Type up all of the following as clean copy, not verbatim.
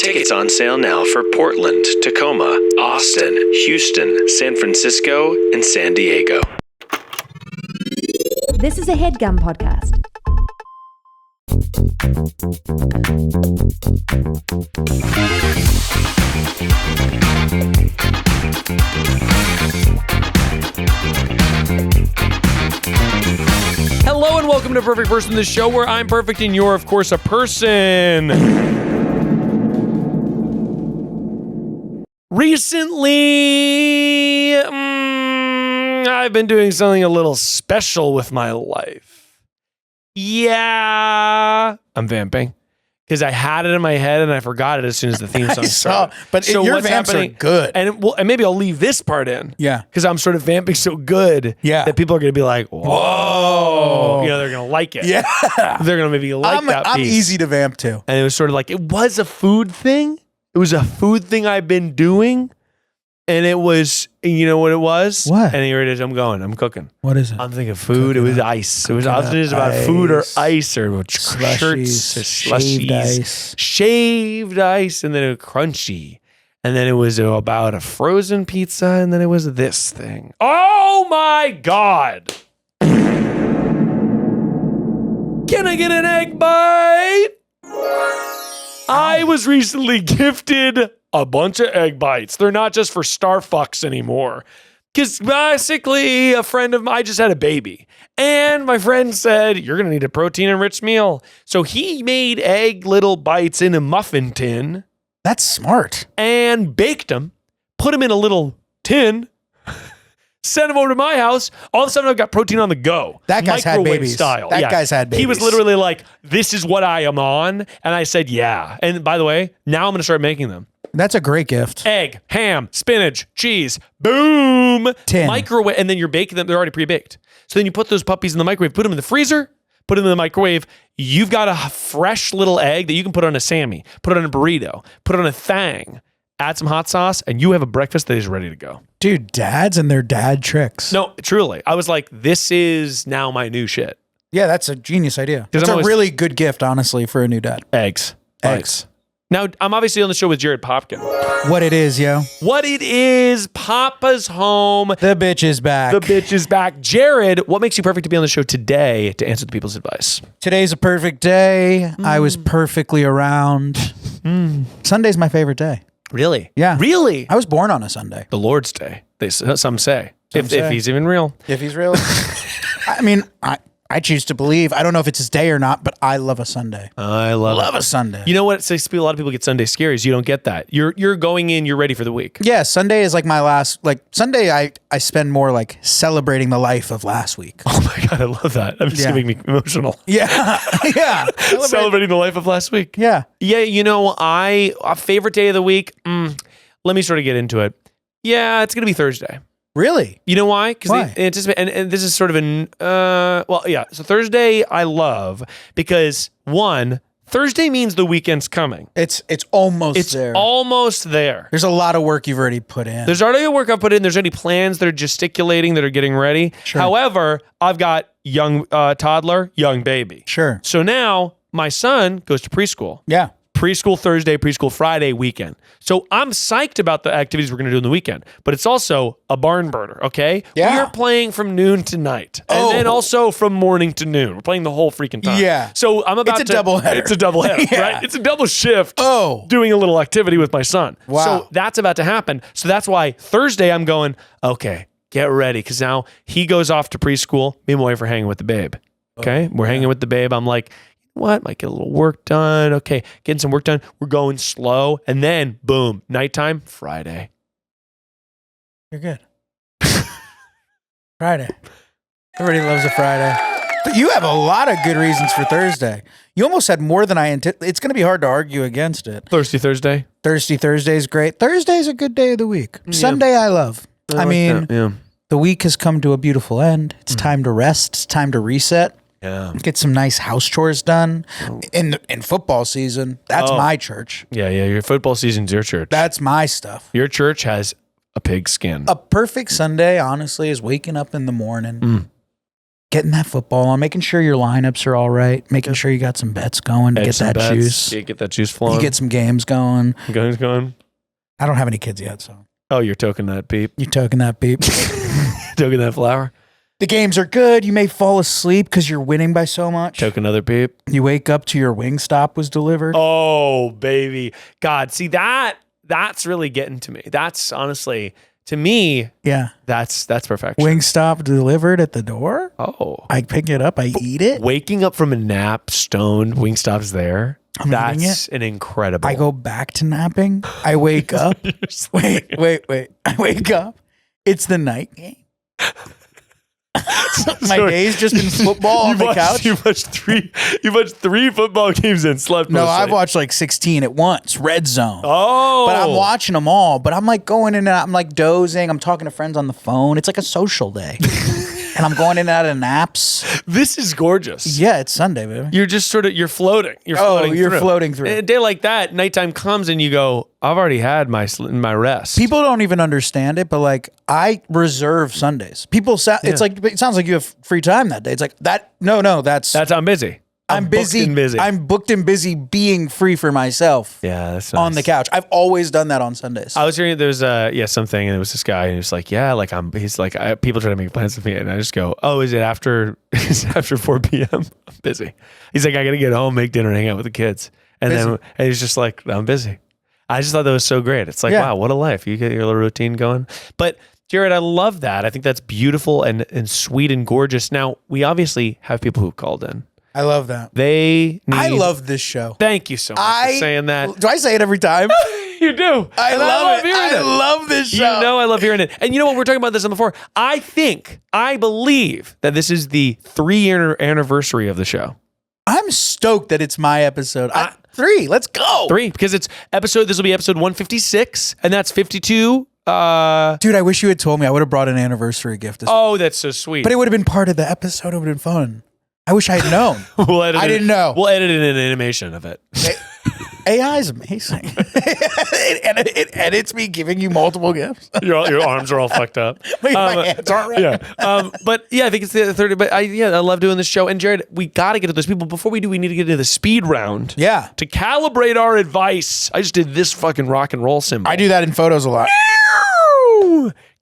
Tickets on sale now for Portland, Tacoma, Austin, Houston, San Francisco, and San Diego. This is a Headgum podcast. Hello and welcome to Perfect Person, the show where I'm perfect and you're, of course, a person. Recently, I've been doing something a little special with my life. Yeah, I'm vamping. Because I had it in my head and I forgot it as soon as the theme song started. But your vamps are good. And maybe I'll leave this part in. Yeah. Because I'm sort of vamping so good that people are going to be like, whoa. You know, they're going to like it. Yeah. They're going to maybe like that piece. I'm easy to vamp too. And it was sort of like, it was a food thing. It was a food thing I've been doing. And it was, you know what it was? What? And here it is. I'm cooking. What is it? I'm thinking food. It was ice. It was often about food or ice or shirts or shaved ice. Shaved ice. And then it was crunchy. And then it was about a frozen pizza. And then it was this thing. Oh my God. Can I get an egg bite? I was recently gifted a bunch of egg bites. They're not just for star fucks anymore. Because basically, a friend of mine, I just had a baby. And my friend said, you're going to need a protein-enriched meal. So he made egg little bites in a muffin tin. That's smart. And baked them, put them in a little tin, sent them over to my house. All of a sudden, I've got protein on the go. That guy's had babies. Style. That guy's had babies. He was literally like, this is what I am on. And I said, yeah. And by the way, now I'm going to start making them. That's a great gift. Egg, ham, spinach, cheese, boom. Tin. Microwave, and then you're baking them. They're already pre-baked. So then you put those puppies in the microwave, put them in the freezer, put them in the microwave. You've got a fresh little egg that you can put on a Sammy, put it on a burrito, put it on a thang, add some hot sauce, and you have a breakfast that is ready to go. Dude, dads and their dad tricks. No, truly. I was like, this is now my new shit. Yeah, that's a genius idea. It's a really good gift, honestly, for a new dad. Eggs. Now, I'm obviously on the show with Jared Popkin. What it is, yo. What it is, Papa's home. The bitch is back. The bitch is back. Jared, what makes you perfect to be on the show today to answer the people's advice? Today's a perfect day. I was perfectly around. Sunday's my favorite day. Really? Yeah. Really? I was born on a Sunday. The Lord's Day, some say. If he's even real. If he's real. I mean, I choose to believe. I don't know if it's his day or not, but I love a Sunday. I love a Sunday. You know what? A lot of people get Sunday scaries. You don't get that. You're going in, you're ready for the week. Yeah, Sunday is like my last, Sunday I spend more like celebrating the life of last week. Oh my God, I love that. That's just making me emotional. Yeah. Yeah. Celebrating the life of last week. Yeah. Yeah, you know, a favorite day of the week, let me sort of get into it. Yeah, it's going to be Thursday. Really? You know why? Because why? they anticipate, and this is sort of so Thursday I love because one, Thursday means the weekend's coming. It's almost there. It's almost there. There's a lot of work you've already put in. There's already a work I've put in. There's already plans that are gesticulating, that are getting ready. Sure. However, I've got young toddler, young baby. Sure. So now my son goes to preschool. Yeah. Preschool Thursday, preschool Friday, weekend. So I'm psyched about the activities we're going to do in the weekend, but it's also a barn burner, okay? Yeah. We are playing from noon to night, and then also from morning to noon. We're playing the whole freaking time. Yeah. So I'm about It's a double header. It's a double header, Yeah. right? It's a double shift. Oh. Doing a little activity with my son. Wow. So that's about to happen. So that's why Thursday I'm going, okay, get ready, because now he goes off to preschool. Me and my wife are hanging with the babe. Okay? We're hanging with the babe. I'm like, what? Might get a little work done. Okay, getting some work done. We're going slow. And then, boom, nighttime, Friday. You're good. Friday. Everybody loves a Friday. But you have a lot of good reasons for Thursday. You almost had more than I anticipated. It's going to be hard to argue against it. Thirsty Thursday. Thirsty Thursday is great. Thursday's a good day of the week. Yeah. Sunday I love. I mean, the week has come to a beautiful end. It's time to rest. It's time to reset. Yeah. Get some nice house chores done. In football season, that's my church. Yeah. Your football season's your church. That's my stuff. Your church has a pig skin. A perfect Sunday, honestly, is waking up in the morning, getting that football on, making sure your lineups are all right, making sure you got some bets going to get that juice. Yeah, get that juice flowing. You get some games going. Games going. I don't have any kids yet, so. Oh, you're toking that Peep. You're toking that Peep. Toking that flower. The games are good. You may fall asleep because you're winning by so much. Took another Peep. You wake up to your Wingstop was delivered. Oh, baby. God, see that's really getting to me. That's honestly, to me, yeah, that's perfection. Wingstop delivered at the door. Oh. I pick it up. I eat it. Waking up from a nap, stoned, Wingstop's there. I'm That's an incredible. I go back to napping. I wake up. Wait. I wake up. It's the night game. My day's just been football on the couch. You watched three football games and slept. No, I've watched like 16 at once. Red Zone. Oh, but I'm watching them all. But I'm like going in and out. I'm like dozing. I'm talking to friends on the phone. It's like a social day. And I'm going in and out of naps. This is gorgeous. Yeah, it's Sunday, baby. You're just you're floating. You're floating through. A day like that, nighttime comes and you go, I've already had my rest. People don't even understand it, but like I reserve Sundays. People it's like it sounds like you have free time that day. It's like that. No, that's I'm busy. I'm busy. I'm booked and busy being free for myself. Yeah, that's nice. On the couch. I've always done that on Sundays. I was hearing there's something, and it was this guy, and he was like, yeah, like he's like, people try to make plans with me, and I just go, oh, is it after 4 p.m.? I'm busy. He's like, I gotta get home, make dinner, hang out with the kids, and he's just like, I'm busy. I just thought that was so great. It's like, wow, what a life. You get your little routine going. But Jared, I love that. I think that's beautiful and sweet and gorgeous. Now, we obviously have people who've called in. I love that. I love this show. Thank you so much for saying that. Do I say it every time? You do. I love hearing it. I love this show. You know I love hearing it. And you know what? We're talking about this before. I believe that this is the 3-year anniversary of the show. I'm stoked that it's my episode. 3. Let's go. 3, because this will be episode 156, and that's 52. Dude, I wish you had told me. I would have brought an anniversary gift. Oh, that's so sweet. But it would have been part of the episode. It would have been fun. I wish I had known. I didn't know. We'll edit in an animation of it. AI is amazing. it edits me giving you multiple gifts. Your arms are all fucked up. My hands aren't right. Yeah. But yeah, I think it's the 30th. But I love doing this show. And Jared, we got to get to those people. Before we do, we need to get into the speed round. Yeah. To calibrate our advice. I just did this fucking rock and roll symbol. I do that in photos a lot.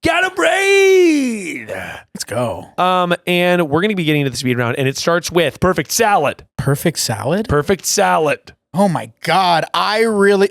Gotta breathe. Let's go. And we're going to be getting into the speed round, and it starts with perfect salad. Perfect salad? Perfect salad. Oh my God.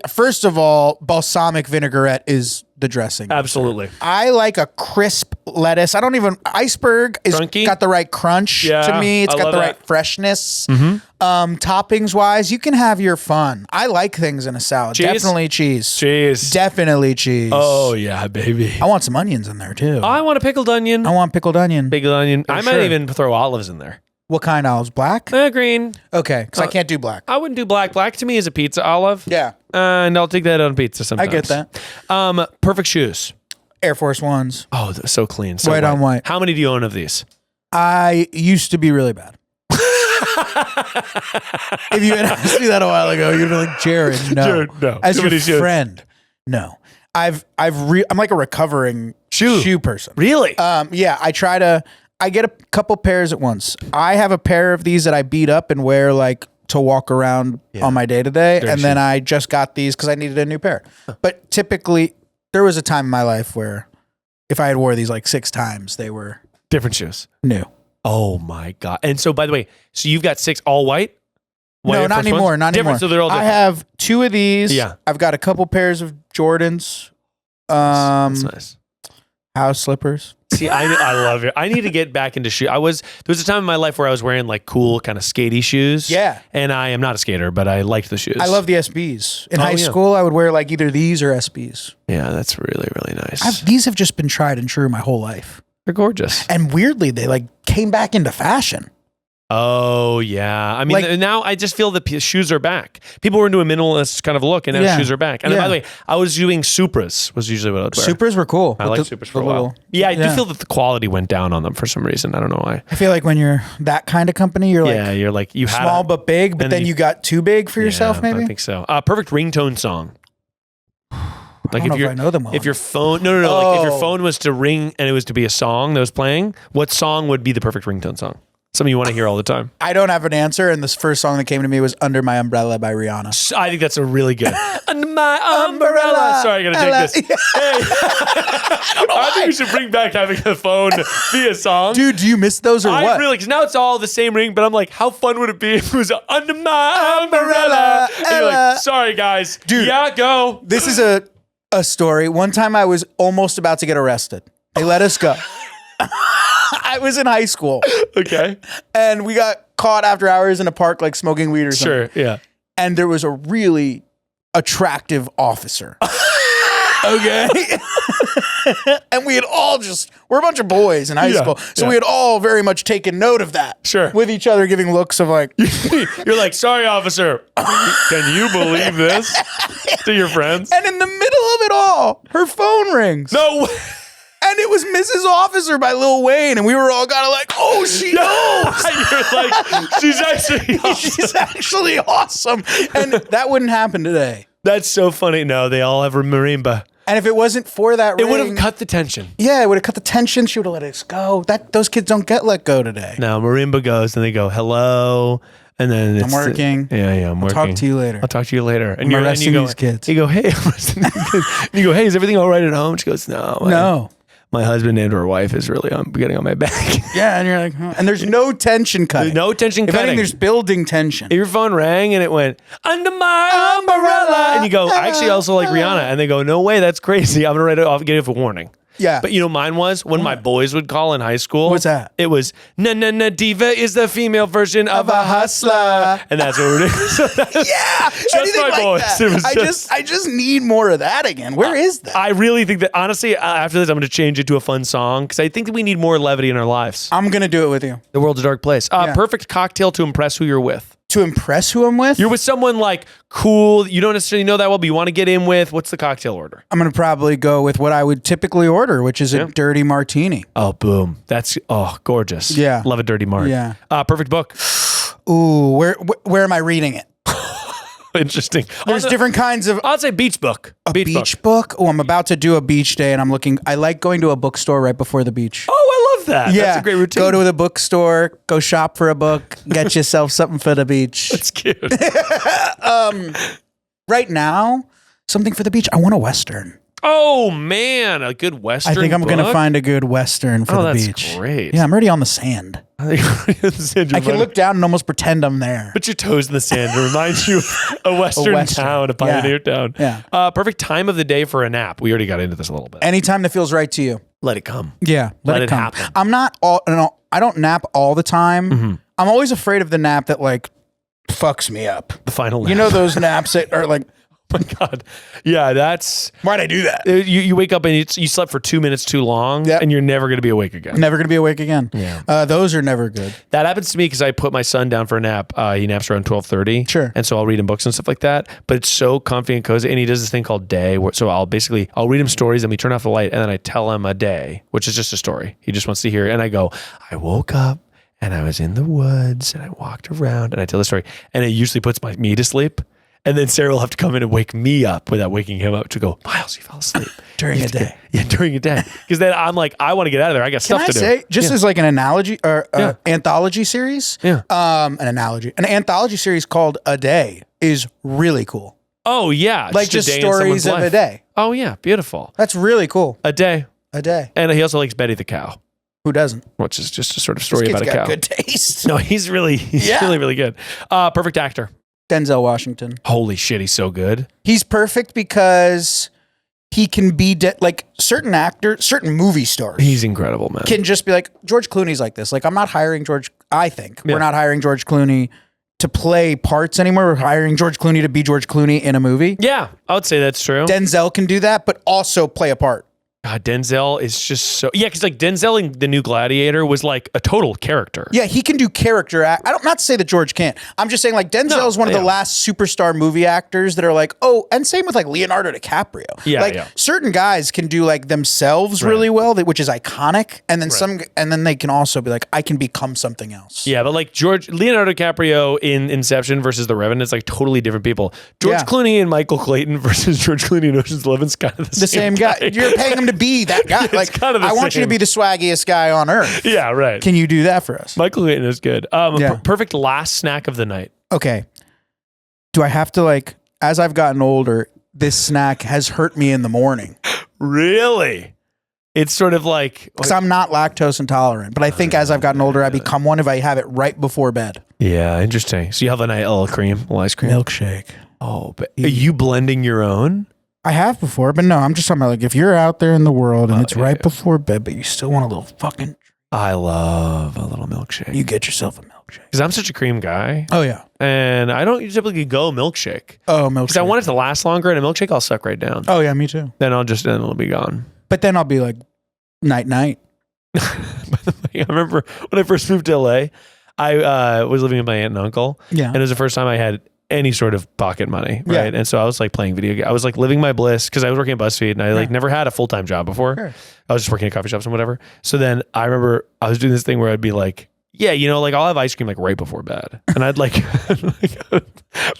First of all, balsamic vinaigrette is the dressing. Absolutely. I like a crisp lettuce. Iceberg is got the right crunch to me. It's got the right freshness. Mm-hmm. Toppings wise, you can have your fun. I like things in a salad. Cheese? Definitely cheese. Cheese. Definitely cheese. Oh yeah, baby. I want some onions in there too. I want a pickled onion. I want pickled onion. Pickled onion. I might even throw olives in there. What kind of olives? Black? Green. Okay, because I can't do black. I wouldn't do black. Black to me is a pizza olive. Yeah. And I'll take that on pizza sometimes. I get that. Perfect shoes. Air Force Ones. Oh, they're so clean. So white on white. How many do you own of these? I used to be really bad. If you had asked me that a while ago, you'd be like, Jared, no. Jared, no. As your friend, no. I'm like a recovering shoe person. Really? Yeah, I get a couple pairs at once. I have a pair of these that I beat up and wear like to walk around on my day to day. And then I just got these because I needed a new pair. But typically there was a time in my life where if I had wore these like 6 times, they were different shoes. New. Oh my God. And so by the way, so you've got 6 all white? No, not anymore. Not anymore. So they're all different. I have 2 of these. Yeah. I've got a couple pairs of Jordans. That's nice. House slippers. See, I love it. I need to get back into shoes. There was a time in my life where I was wearing like cool kind of skatey shoes. Yeah. And I am not a skater, but I liked the shoes. I love the SBs. In high school, I would wear like either these or SBs. Yeah, that's really, really nice. These have just been tried and true my whole life. They're gorgeous. And weirdly, they like came back into fashion. Oh, yeah. I mean, now I just feel the shoes are back. People were into a minimalist kind of look, and now shoes are back. And by the way, I was doing Supras, was usually what I would wear. Supras were cool. I liked Supras for a while. Yeah, I do feel that the quality went down on them for some reason. I don't know why. I feel like when you're that kind of company, you're like, you had small but big, but then you got too big for yourself, maybe? I think so. Perfect ringtone song. Like I don't know if I know them well. If your phone, like if your phone was to ring and it was to be a song that was playing, what song would be the perfect ringtone song? Something you want to hear all the time. I don't have an answer, and this first song that came to me was "Under My Umbrella" by Rihanna. I think that's a really good. Under my umbrella. Sorry, I gotta take this. Hey. I think we should bring back having the phone be a song. Dude, do you miss those or what? I really, because now it's all the same ring, but I'm like, how fun would it be if it was under my umbrella? And you're like, sorry guys. Dude, yeah, go. This is a story. One time I was almost about to get arrested. They let us go. I was in high school. Okay. And we got caught after hours in a park, like smoking weed or something. Sure, yeah. And there was a really attractive officer. Okay. And we had all we're a bunch of boys in high school. So we had all very much taken note of that. Sure. With each other giving looks of like. You're like, sorry, officer. Can you believe this? To your friends? And in the middle of it all, her phone rings. No way. And it was Mrs. Officer by Lil Wayne. And we were all kind of like, oh, she knows. You're like, she's actually awesome. She's actually awesome. And that wouldn't happen today. That's so funny. No, they all have a marimba. And if it wasn't for that ring, it would have cut the tension. Yeah, it would have cut the tension. She would have let us go. Those kids don't get let go today. No, marimba goes and they go, hello. And then I'm working. I'm working. I'll talk to you later. I'll talk to you later. And you're arresting these kids. You go, hey, I'm arresting these kids. And you go, hey, is everything all right at home? She goes, no. My husband and her wife is really getting on my back. Yeah, and you're like, huh. And there's no tension cutting. There's no tension cutting. If anything, there's building tension. If your phone rang and it went, under my umbrella. And you go, I actually also like Rihanna. And they go, no way, that's crazy. I'm going to write it off and get it for warning. Yeah. But you know, mine was when my boys would call in high school. What's that? It was, Na Diva is the female version of a hustler. And that's what we're doing. So yeah. Just my boys. That. It was I just need more of that again. Where is that? I really think that, honestly, after this, I'm going to change it to a fun song because I think that we need more levity in our lives. I'm going to do it with you. The world's a dark place. Perfect cocktail to impress who you're with. To impress who I'm with? You're with someone like cool, you don't necessarily know that well, but you want to get in with. What's the cocktail order? I'm going to probably go with what I would typically order, which is a dirty martini. Oh, boom. That's, gorgeous. Yeah. Love a dirty mart. Yeah. Perfect book. Ooh, where am I reading it? Interesting. There's different kinds of... I'd say beach book. A beach book? Oh, I'm about to do a beach day and I'm looking... I like going to a bookstore right before the beach. Oh, I love that. Yeah. That's a great routine. Go to the bookstore, go shop for a book, get yourself something for the beach. That's cute. Right now, something for the beach. I want a Western. Oh, man. A good Western I think I'm book? going to find a good Western for the beach. That's great. Yeah, I'm already on the sand. I can look down and almost pretend I'm there. Put your toes in the sand to remind you of a Western town, a pioneer town. Yeah. Perfect time of the day for a nap. We already got into this a little bit. Anytime that feels right to you. Let it come. Yeah, let it come. Happen. I'm not I don't nap all the time. Mm-hmm. I'm always afraid of the nap that like fucks me up. The final nap. You know those naps that are like, oh my God. Yeah, that's... Why'd I do that? You wake up and you slept for 2 minutes too long, and you're never going to be awake again. Never going to be awake again. Yeah. Those are never good. That happens to me because I put my son down for a nap. He naps around 12:30. Sure. And so I'll read him books and stuff like that. But it's so comfy and cozy. And he does this thing called day. So I'll read him stories and we turn off the light and then I tell him a day, which is just a story. He just wants to hear it. And I go, I woke up and I was in the woods and I walked around and I tell the story. And it usually puts me to sleep. And then Sarah will have to come in and wake me up without waking him up to go, Miles, you fell asleep. During a day. During a day. Because then I'm like, I want to get out of there. I got stuff to do. Can I say, just as like an analogy or anthology series? Yeah. An anthology series called A Day is really cool. Oh, yeah. Like just stories of a day. Oh, yeah. Beautiful. That's really cool. A day. A day. And he also likes Betty the cow. Who doesn't? Which is just a sort of story about a cow. Good taste. No, he's really really good. Perfect actor. Denzel Washington. Holy shit, he's so good. He's perfect because he can be like certain actors, certain movie stars. He's incredible, man. Can just be like, George Clooney's like this. Like, I'm not hiring we're not hiring George Clooney to play parts anymore. We're hiring George Clooney to be George Clooney in a movie. Yeah, I would say that's true. Denzel can do that, but also play a part. God, Denzel is just so... Yeah, because like Denzel in The New Gladiator was like a total character. Yeah, he can do character act. I don't not to say that George can't. I'm just saying like Denzel is one of the last superstar movie actors that are like, oh, and same with like Leonardo DiCaprio. Yeah, like certain guys can do like themselves really well, which is iconic, and then they can also be like, I can become something else. Yeah, but like Leonardo DiCaprio in Inception versus The Revenant, it's like totally different people. George Clooney and Michael Clayton versus George Clooney in Ocean's 11 is kind of the same guy. You're paying him to be that guy. Like, kind of the I want you to same. be the swaggiest guy on earth. Yeah, right. Can you do that for us? Michael Clayton is good. Yeah. Perfect last snack of the night. Okay. Do I have to like, as I've gotten older, this snack has hurt me in the morning Really? It's sort of like because I'm not lactose intolerant. But I think as I've gotten older, I become one if I have it right before bed. yeah, interesting. So you have a nice little cream, little ice cream. Milkshake. Oh, but are you blending your own? I have before, but no, I'm just talking about like if you're out there in the world and it's right before bed, but you still want a little fucking. I love a little milkshake. You get yourself a milkshake. Because I'm such a cream guy. Oh yeah. And I don't typically go milkshake. Oh, milkshake. Because I want it to last longer, and a milkshake I'll suck right down. Oh yeah, me too. Then it'll be gone. But then I'll be like, night night. By the way, I remember when I first moved to LA, I was living with my aunt and uncle. Yeah. And it was the first time I had any sort of pocket money, right? Yeah. And so I was like playing video games. I was like living my bliss because I was working at BuzzFeed and I like never had a full-time job before. Sure. I was just working at coffee shops and whatever. So then I remember I was doing this thing where I'd be like, yeah, like I'll have ice cream like right before bed. And I'd like,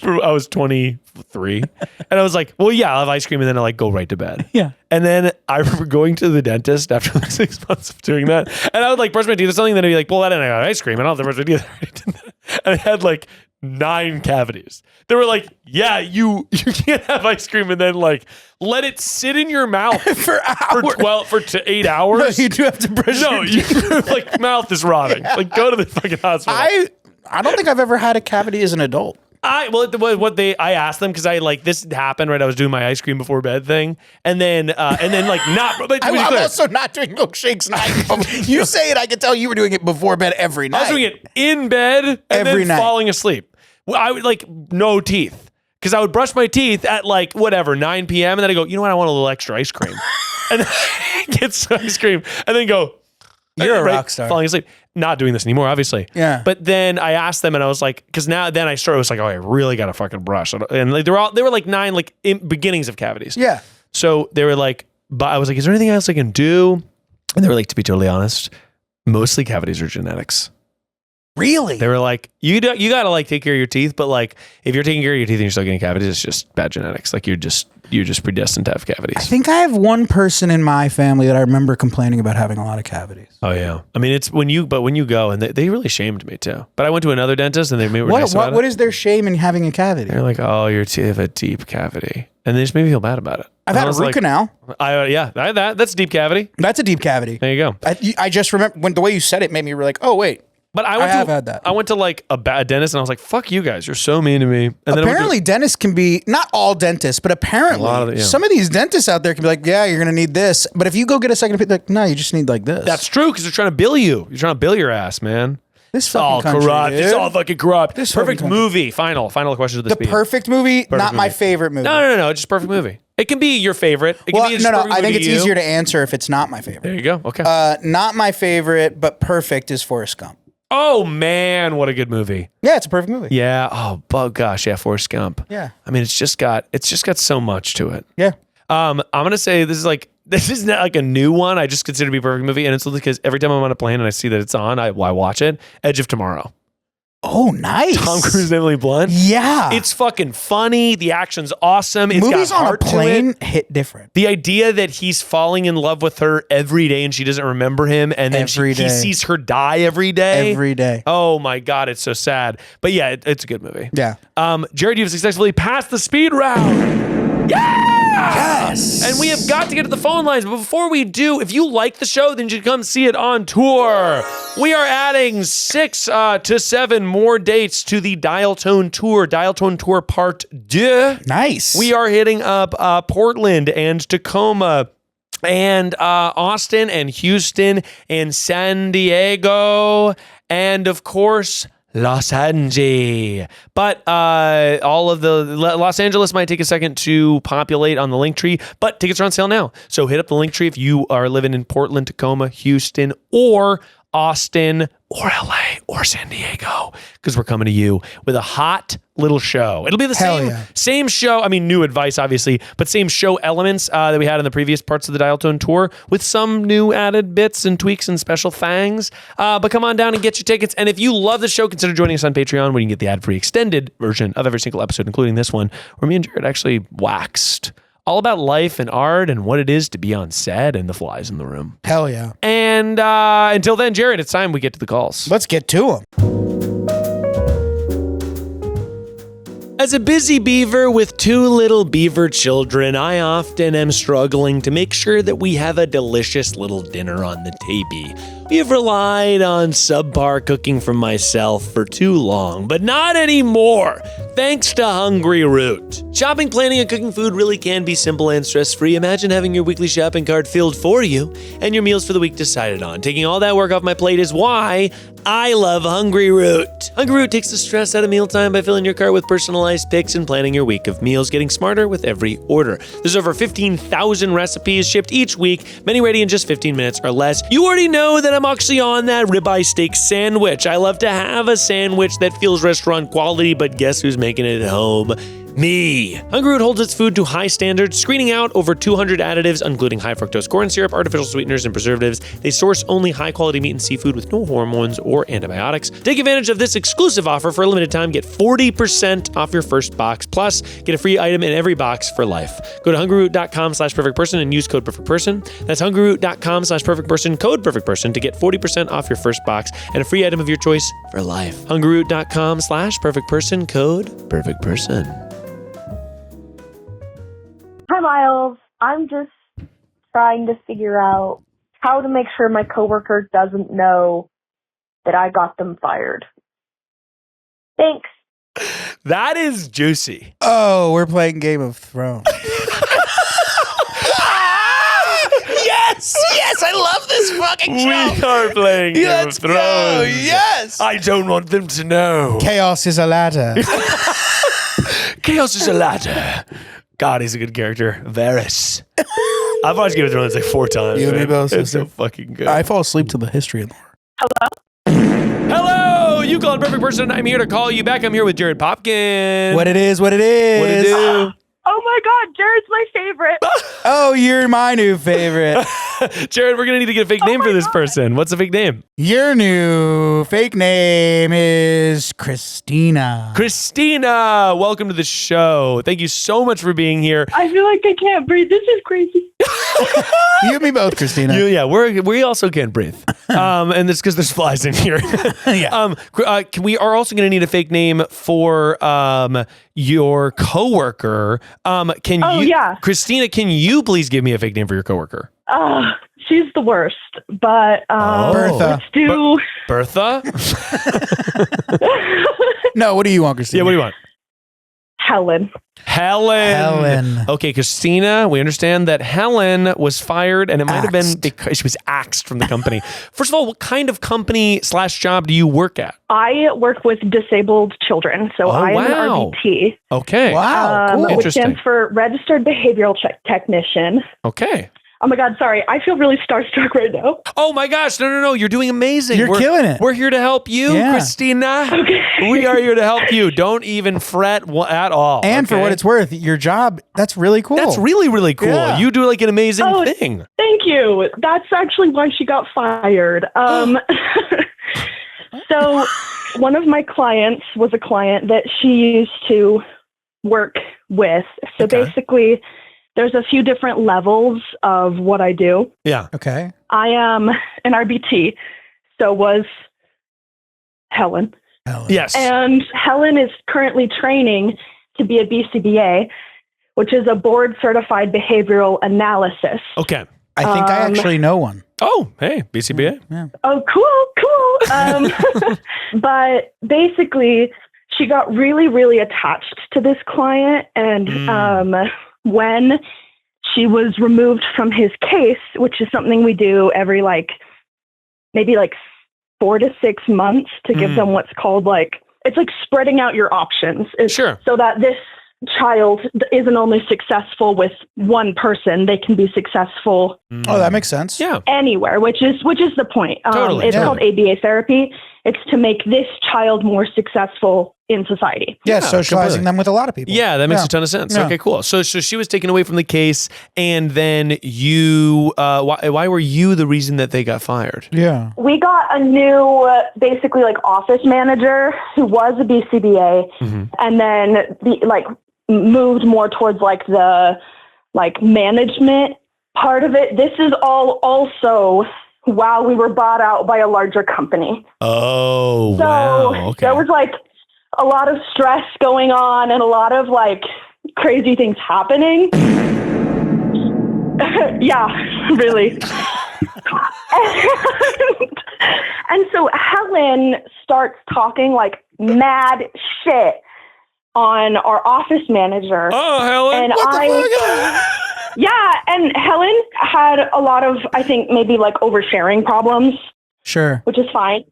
I was 23 and I was like, well, yeah, I'll have ice cream and then I'll like go right to bed. Yeah. And then I remember going to the dentist after like 6 months of doing that. And I would like brush my teeth or something. Then I'd be like, pull that in. I got ice cream. And I don't have to brush my teeth. And I had like 9 cavities. They were like, yeah, you can't have ice cream and then like let it sit in your mouth For hours. for 8 hours. No, you do have to brush No, your teeth. like mouth is rotting. Like go to the fucking hospital. I don't think I've ever had a cavity as an adult. I asked them because I like this happened right. I was doing my ice cream before bed thing, and then like not. But to be I'm clear, also not doing milkshakes night. You say it, I can tell you were doing it before bed every night. I was doing it in bed and Every then night. falling asleep. Well, I would like no teeth because I would brush my teeth at like whatever 9 p.m. and then I go, you know what? I want a little extra ice cream, and then get some ice cream, and then go. You're a rock star. Falling asleep. Not doing this anymore, obviously. Yeah. But then I asked them, and I was like, because then I started. I was like, oh, I really got to fucking brush. And like they were like 9 like beginnings of cavities. Yeah. So they were like, but I was like, is there anything else I can do? And they were like, to be totally honest, mostly cavities are genetics. Really? They were like, you got to like take care of your teeth, but like if you're taking care of your teeth and you're still getting cavities, it's just bad genetics. Like you're just predestined to have cavities. I think I have one person in my family that I remember complaining about having a lot of cavities. Oh yeah. I mean, it's when you go and they really shamed me too. But I went to another dentist and they made me nice about What it. is their shame in having a cavity? They're like, oh, your teeth have a deep cavity, and they just made me feel bad about it. I've had a root canal. That's a deep cavity. That's a deep cavity. There you go. I just remember when the way you said it made me like, oh wait. But I have had that. I went to like a dentist and I was like, fuck you guys. You're so mean to me. And apparently dentists can be, not all dentists, but apparently some of these dentists out there can be like, yeah, you're going to need this. But if you go get a second opinion, like, no, you just need like this. That's true because they're trying to bill you. You're trying to bill your ass, man. This It's all fucking country, corrupt. dude. It's all fucking corrupt. This Perfect fucking movie. Final question of this. The perfect movie, not my favorite movie. No. Just perfect movie. It can be your favorite. It can Well, be just no. perfect I think movie it's to you. easier to answer if it's not my favorite. There you go. Okay. Not my favorite, but perfect is Forrest Gump. Oh man, what a good movie. Yeah, it's a perfect movie. Yeah. Oh gosh, yeah, Forrest Gump. Yeah. I mean, it's just got so much to it. Yeah. I'm gonna say this is not like a new one. I just consider it to be a perfect movie, and it's because every time I'm on a plane and I see that it's on, I watch it. Edge of Tomorrow. Oh, nice. Tom Cruise and Emily Blunt. Yeah. It's fucking funny. The action's awesome. It's Movies got on a heart to plane it. hit different. The idea that he's falling in love with her every day and she doesn't remember him, and then he sees her die every day. Every day. Oh my God, it's so sad. But yeah, it's a good movie. Yeah. Jared, you've successfully passed the speed round. Yeah! Yes. And we have got to get to the phone lines. But before we do, if you like the show, then you should come see it on tour. We are adding 6 to 7 more dates to the Dial Tone Tour. Dial Tone Tour Part 2. Nice. We are hitting up Portland and Tacoma and Austin and Houston and San Diego and, of course, Los Angeles. But all of the Los Angeles might take a second to populate on the link tree, but tickets are on sale now. So hit up the link tree if you are living in Portland, Tacoma, Houston, or Austin, or LA, or San Diego, because we're coming to you with a hot little show. It'll be the same show. I mean, new advice, obviously, but same show elements that we had in the previous parts of the Dial Tone Tour with some new added bits and tweaks and special things. But come on down and get your tickets. And if you love the show, consider joining us on Patreon where you can get the ad-free extended version of every single episode, including this one, where me and Jared actually waxed all about life and art and what it is to be on set and the flies in the room. Hell yeah. And until then, Jared, it's time we get to the calls. Let's get to them. As a busy beaver with 2 little beaver children, I often am struggling to make sure that we have a delicious little dinner on the table. We have relied on subpar cooking from myself for too long, but not anymore, thanks to Hungry Root. Shopping, planning, and cooking food really can be simple and stress-free. Imagine having your weekly shopping cart filled for you and your meals for the week decided on. Taking all that work off my plate is why I love Hungry Root. Hungry Root takes the stress out of mealtime by filling your cart with personalized picks and planning your week of meals, getting smarter with every order. There's over 15,000 recipes shipped each week, many ready in just 15 minutes or less. You already know that I'm actually on that ribeye steak sandwich. I love to have a sandwich that feels restaurant quality, but guess who's making it at home? Me. Hungry Root holds its food to high standards, screening out over 200 additives, including high fructose corn syrup, artificial sweeteners, and preservatives. They source only high-quality meat and seafood with no hormones or antibiotics. Take advantage of this exclusive offer for a limited time. Get 40% off your first box, plus get a free item in every box for life. Go to hungryroot.com/perfectperson and use code perfectperson. That's hungryroot.com/perfectperson, code perfectperson to get 40% off your first box and a free item of your choice for life. hungryroot.com/perfectperson, code perfectperson. Hi, Miles. I'm just trying to figure out how to make sure my coworker doesn't know that I got them fired. Thanks. That is juicy. Oh, we're playing Game of Thrones. Yes, I love this fucking show. We are playing Game of Let's Thrones. go, yes. I don't want them to know. Chaos is a ladder. Chaos is a ladder. God, he's a good character. Varys. I've watched Game of Thrones like 4 times. You and me man. both, It's sister. so fucking good. I fall asleep to the history and lore. Hello, you called Perfect Person. I'm here to call you back. I'm here with Jared Popkin. What it is, what it is. What it do? Oh my God, Jared's my favorite. Oh, you're my new favorite. Jared, we're going to need to get a fake name for this person. What's the fake name? Your new fake name is Christina. Christina, welcome to the show. Thank you so much for being here. I feel like I can't breathe. This is crazy. You and me both, Christina. We also can't breathe. And it's because there's flies in here. Yeah. We are also going to need a fake name for your coworker. Christina, can you please give me a fake name for your coworker? She's the worst, but Bertha. let's do... Bertha? No, what do you want, Christina? Yeah, what do you want? Helen. Helen. Okay, Christina, we understand that Helen was fired and it might have been because she was axed from the company. First of all, what kind of company / job do you work at? I work with disabled children, so I am an RBT. Okay. Wow, cool. Which Interesting. stands for Registered Behavioral Technician. Okay. Oh my God, sorry. I feel really starstruck right now. Oh my gosh, no. You're doing amazing. You're killing it. We're here to help you, Yeah. Christina. Okay. We are here to help you. Don't even fret at all. And for what it's worth, your job, that's really cool. That's really, really cool. Yeah. You do like an amazing Oh, thing. Thank you. That's actually why she got fired. So one of my clients was a client that she used to work with. So Okay. basically, there's a few different levels of what I do. Yeah. Okay. I am an RBT, so was Helen. Yes. And Helen is currently training to be a BCBA, which is a board certified behavioral analysis. Okay. I think I actually know one. Oh, hey, BCBA. Yeah. Oh, cool. But basically, she got really, really attached to this client. And when she was removed from his case, which is something we do every maybe 4 to 6 months to give them what's called it's like spreading out your options. Sure. So that this child isn't only successful with one person, they can be successful Oh, that makes sense. Yeah. anywhere, which is the point. Totally, It's called ABA therapy. It's to make this child more successful in society. Yeah, Yeah, socializing completely. them with a lot of people. Yeah, that makes a ton of sense. Yeah. Okay, cool. So she was taken away from the case, and then you, why were you the reason that they got fired? Yeah. We got a new, basically office manager who was a BCBA, and then moved more towards the like management part of it. This is all also while we were bought out by a larger company. Oh, So wow. Okay. there was like a lot of stress going on and a lot of like crazy things happening. Yeah, really. And so Helen starts talking like mad shit on our office manager. Oh, Helen. And What the fuck? Yeah, and Helen had a lot of, I think, maybe like oversharing problems. Sure. Which is fine.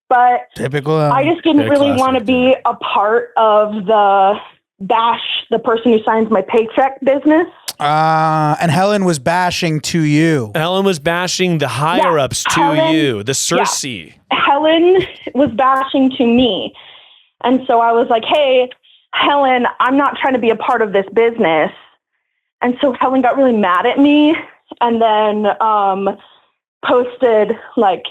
But Typical. I just didn't really want to be a part of the bash, the person who signs my paycheck business. And Helen was bashing to you. Helen was bashing the higher-ups to you, the Cersei. Yeah. Helen was bashing to me. And so I was like, hey, Helen, I'm not trying to be a part of this business. And so Helen got really mad at me and then posted like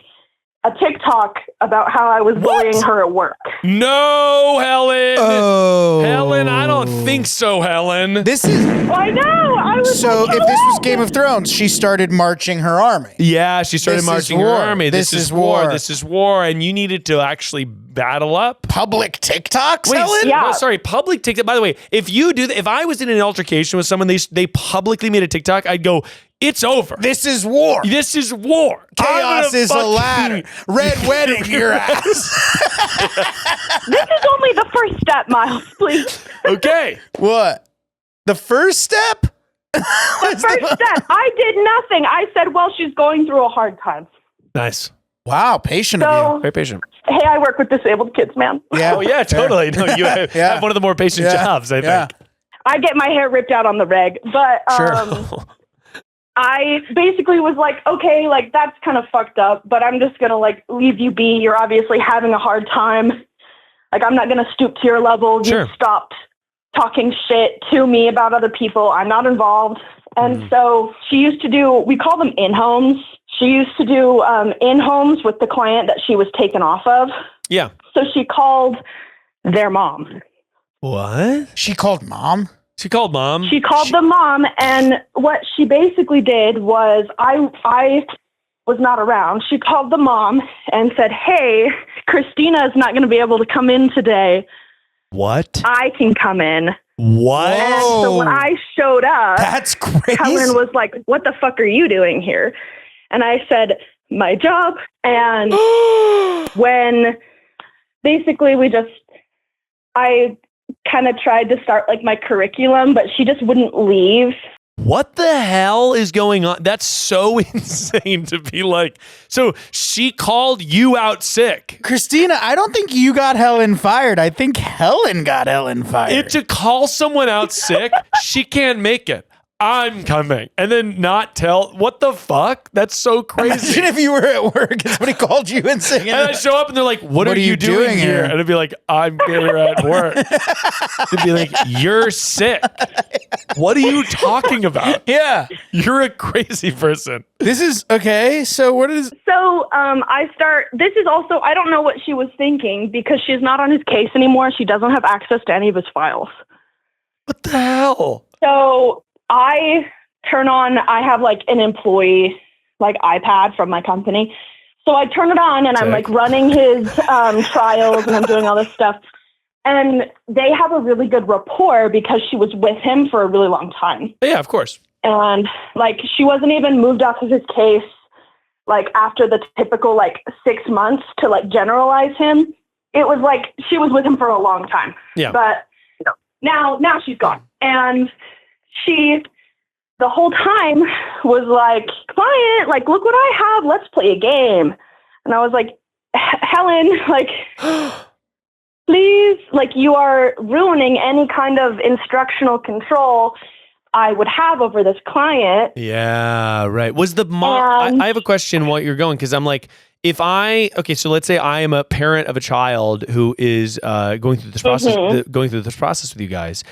a TikTok about how I was bullying her at work. No, Helen. Oh. Helen, I don't think so, Helen. This is... I know. I was So like, if this was Game of Thrones, she started marching her army. Yeah, she started This marching is her war. army. This This is is war. war. This is war. And you needed to actually battle up. Public TikToks, Wait, Helen? Yeah. sorry, public TikTok. By the way, if you do that, if I was in an altercation with someone, they publicly made a TikTok, I'd go, it's over. This is war. This is war. Chaos is a ladder. Red wedding your ass. this is only the first step, Miles, please. Okay. What? The first step? The first step. I did nothing. I said, well, she's going through a hard time. Nice. Wow, patient of So, Very patient. hey, I work with disabled kids, man. you. Yeah. Oh, yeah, totally. No, you have, Yeah. have one of the more patient jobs, I think. I get my hair ripped out on the reg, but I basically was like, okay, like that's kind of fucked up, but I'm just going to like leave you be. You're obviously having a hard time. Like, I'm not going to stoop to your level. Sure. You stopped talking shit to me about other people. I'm not involved. And so she used to do, we call them Inhomes. She used to do Inhomes with the client that she was taken off of. Yeah. So she called their mom. What? She called mom? She called mom. She called the mom, and what she basically did was, I was not around. She called the mom and said, hey, Christina is not going to be able to come in today. What? I can come in. What? And so when I showed up, That's crazy. Helen was like, what the fuck are you doing here? And I said, my job. And when basically I kind of tried to start like my curriculum, but she just wouldn't leave. What the hell is going on? That's so insane to be like. So she called you out sick. Christina, I don't think you got Helen fired. I think Helen got Helen fired. To call someone out sick, she can't make it. I'm coming. And then not tell. What the fuck? That's so crazy. Imagine if you were at work and somebody called you and saying, And I show up and they're like, what are you doing here? And I'd be like, I'm here at work. They'd be like, you're sick. What are you talking about? yeah, You're a crazy person. this is okay. So what is, So this is also, I don't know what she was thinking because she's not on his case anymore. She doesn't have access to any of his files. What the hell? So I have like an employee like iPad from my company. So I turn it on and I'm like running his trials and I'm doing all this stuff. And they have a really good rapport because she was with him for a really long time. Yeah, of course. And like, she wasn't even moved off of his case, like after the typical like 6 months to like generalize him. It was like, she was with him for a long time. Yeah. But now she's gone. And she, the whole time was like, client, like, look what I have. Let's play a game. And I was like, Helen, like, please, like, you are ruining any kind of instructional control I would have over this client. Yeah, right. Was the mom? I have a question while you're going because I'm like, so let's say I am a parent of a child who is going through this process, with you guys.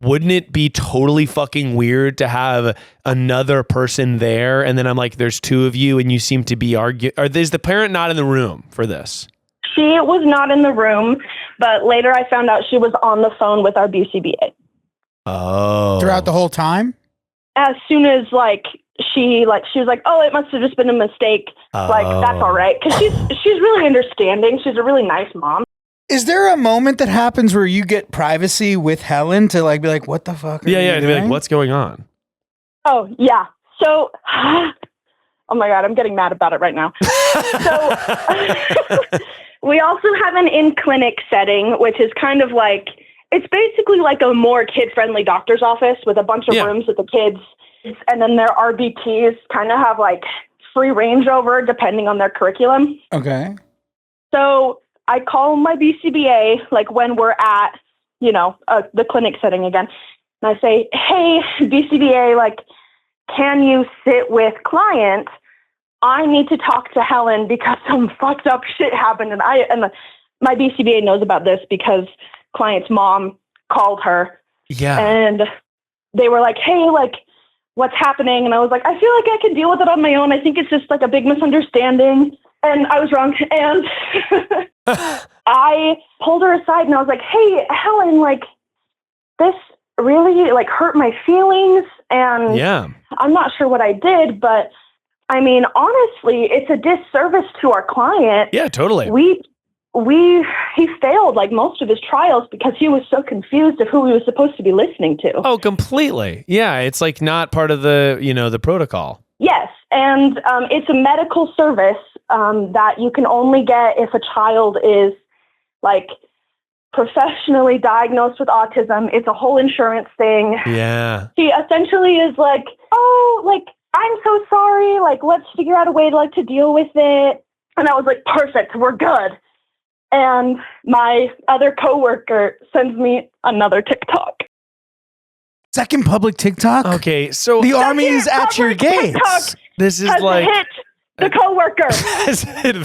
Wouldn't it be totally fucking weird to have another person there? And then I'm like, there's two of you and you seem to be arguing. Or is the parent not in the room for this? She was not in the room, but later I found out she was on the phone with our BCBA. Oh. throughout the whole time? as soon as she was like, oh, it must have just been a mistake. Like, that's all right. Because she's really understanding. She's a really nice mom. Is there a moment that happens where you get privacy with Helen to like be like, what the fuck? Yeah, and be like, what's going on? Oh, yeah. So, oh my God, I'm getting mad about it right now. So, we also have an in-clinic setting, which is kind of like, it's basically like a more kid-friendly doctor's office with a bunch of rooms with the kids. And then their RBTs kind of have like free range over depending on their curriculum. Okay. So I call my BCBA, like when we're at, the clinic setting again. And I say, hey, BCBA, like, can you sit with client? I need to talk to Helen because some fucked up shit happened. And my BCBA knows about this because client's mom called her. Yeah. And they were like, hey, like, what's happening? And I was like, I feel like I can deal with it on my own. I think it's just like a big misunderstanding. And I was wrong. And I pulled her aside and I was like, hey, Helen, like, this really like hurt my feelings. And I'm not sure what I did, but I mean, honestly, it's a disservice to our client. Yeah, totally. He failed like most of his trials because he was so confused of who he was supposed to be listening to. Oh, completely. Yeah, it's like not part of the, the protocol. Yes, and it's a medical service that you can only get if a child is like professionally diagnosed with autism. It's a whole insurance thing. Yeah. He essentially is like, oh, like, I'm so sorry. Like, let's figure out a way to deal with it. And I was like, perfect, we're good. And my other coworker sends me another TikTok. Second public TikTok? Okay, so the army is at your gates. TikTok this is has like hit the coworker.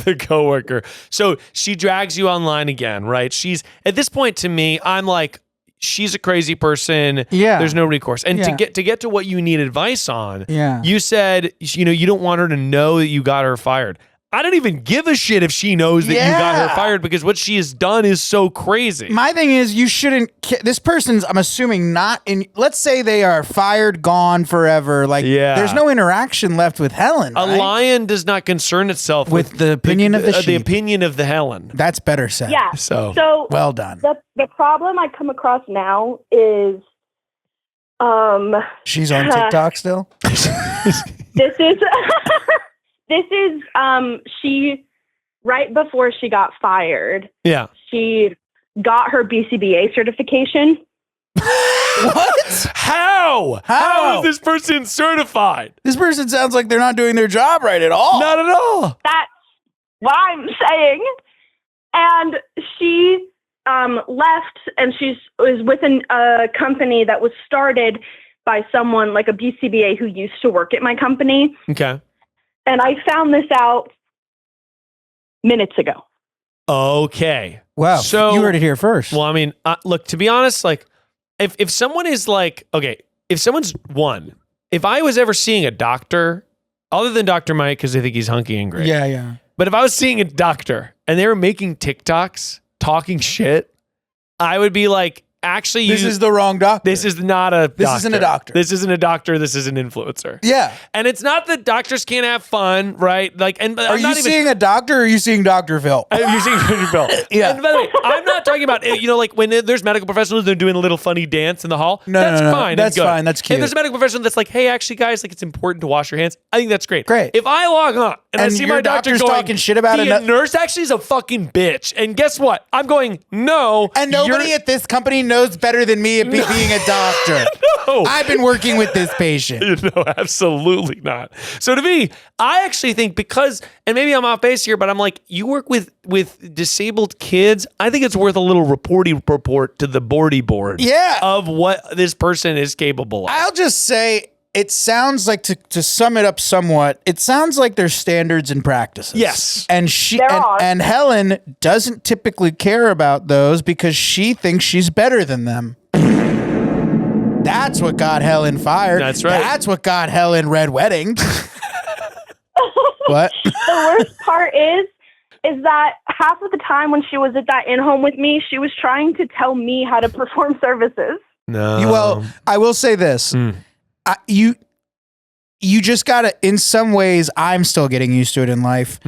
The coworker. So she drags you online again, right? She's at this point to me, I'm like, she's a crazy person. Yeah. There's no recourse. And to get to what you need advice on, you said, you don't want her to know that you got her fired. I don't even give a shit if she knows that you got her fired because what she has done is so crazy. My thing is you shouldn't, this person's, I'm assuming not in, let's say they are fired, gone forever. Like there's no interaction left with Helen. A lion does not concern itself with the opinion of the sheep. The opinion of the Helen. That's better said. Yeah. So well done. The problem I come across now is, she's on TikTok still? This is she right before she got fired. Yeah. She got her BCBA certification. What? How is this person certified? This person sounds like they're not doing their job right at all. Not at all. That's what I'm saying. And she left and was with a company that was started by someone like a BCBA who used to work at my company. Okay. And I found this out minutes ago. Okay. Wow. So you heard it here first. Well, I mean, look, to be honest, like if someone is like, okay, if I was ever seeing a doctor, other than Dr. Mike, because I think he's hunky and great. Yeah. But if I was seeing a doctor and they were making TikToks, talking shit, I would be like, actually, this is the wrong doctor. This is not a doctor. This isn't a doctor. This isn't a doctor. This is an influencer. Yeah. And it's not that doctors can't have fun, right? Like, and are you seeing a doctor or are you seeing Dr. Phil? You're seeing Dr. Phil. Yeah. And by the way, I'm not talking about, like when there's medical professionals, they're doing a little funny dance in the hall. No, that's fine. That's fine. That's cute. If there's a medical professional that's like, hey, actually, guys, like it's important to wash your hands. I think that's great. Great. If I log on and I see my doctor going, talking shit about the nurse actually is a fucking bitch. And guess what? I'm going, no. And nobody at this company knows better than me at being a doctor. No. I've been working with this patient. No, absolutely not. So to me, I actually think because, and maybe I'm off base here, but I'm like, you work with disabled kids. I think it's worth a little report to the board of what this person is capable of. I'll just say, it sounds like, to sum it up somewhat, it sounds like there's standards and practices. Yes. And and Helen doesn't typically care about those because she thinks she's better than them. That's what got Helen fired. That's right. That's what got Helen red wedding. What? The worst part is that half of the time when she was at that in-home with me, she was trying to tell me how to perform services. No. Well, I will say this. you just gotta, in some ways, I'm still getting used to it in life.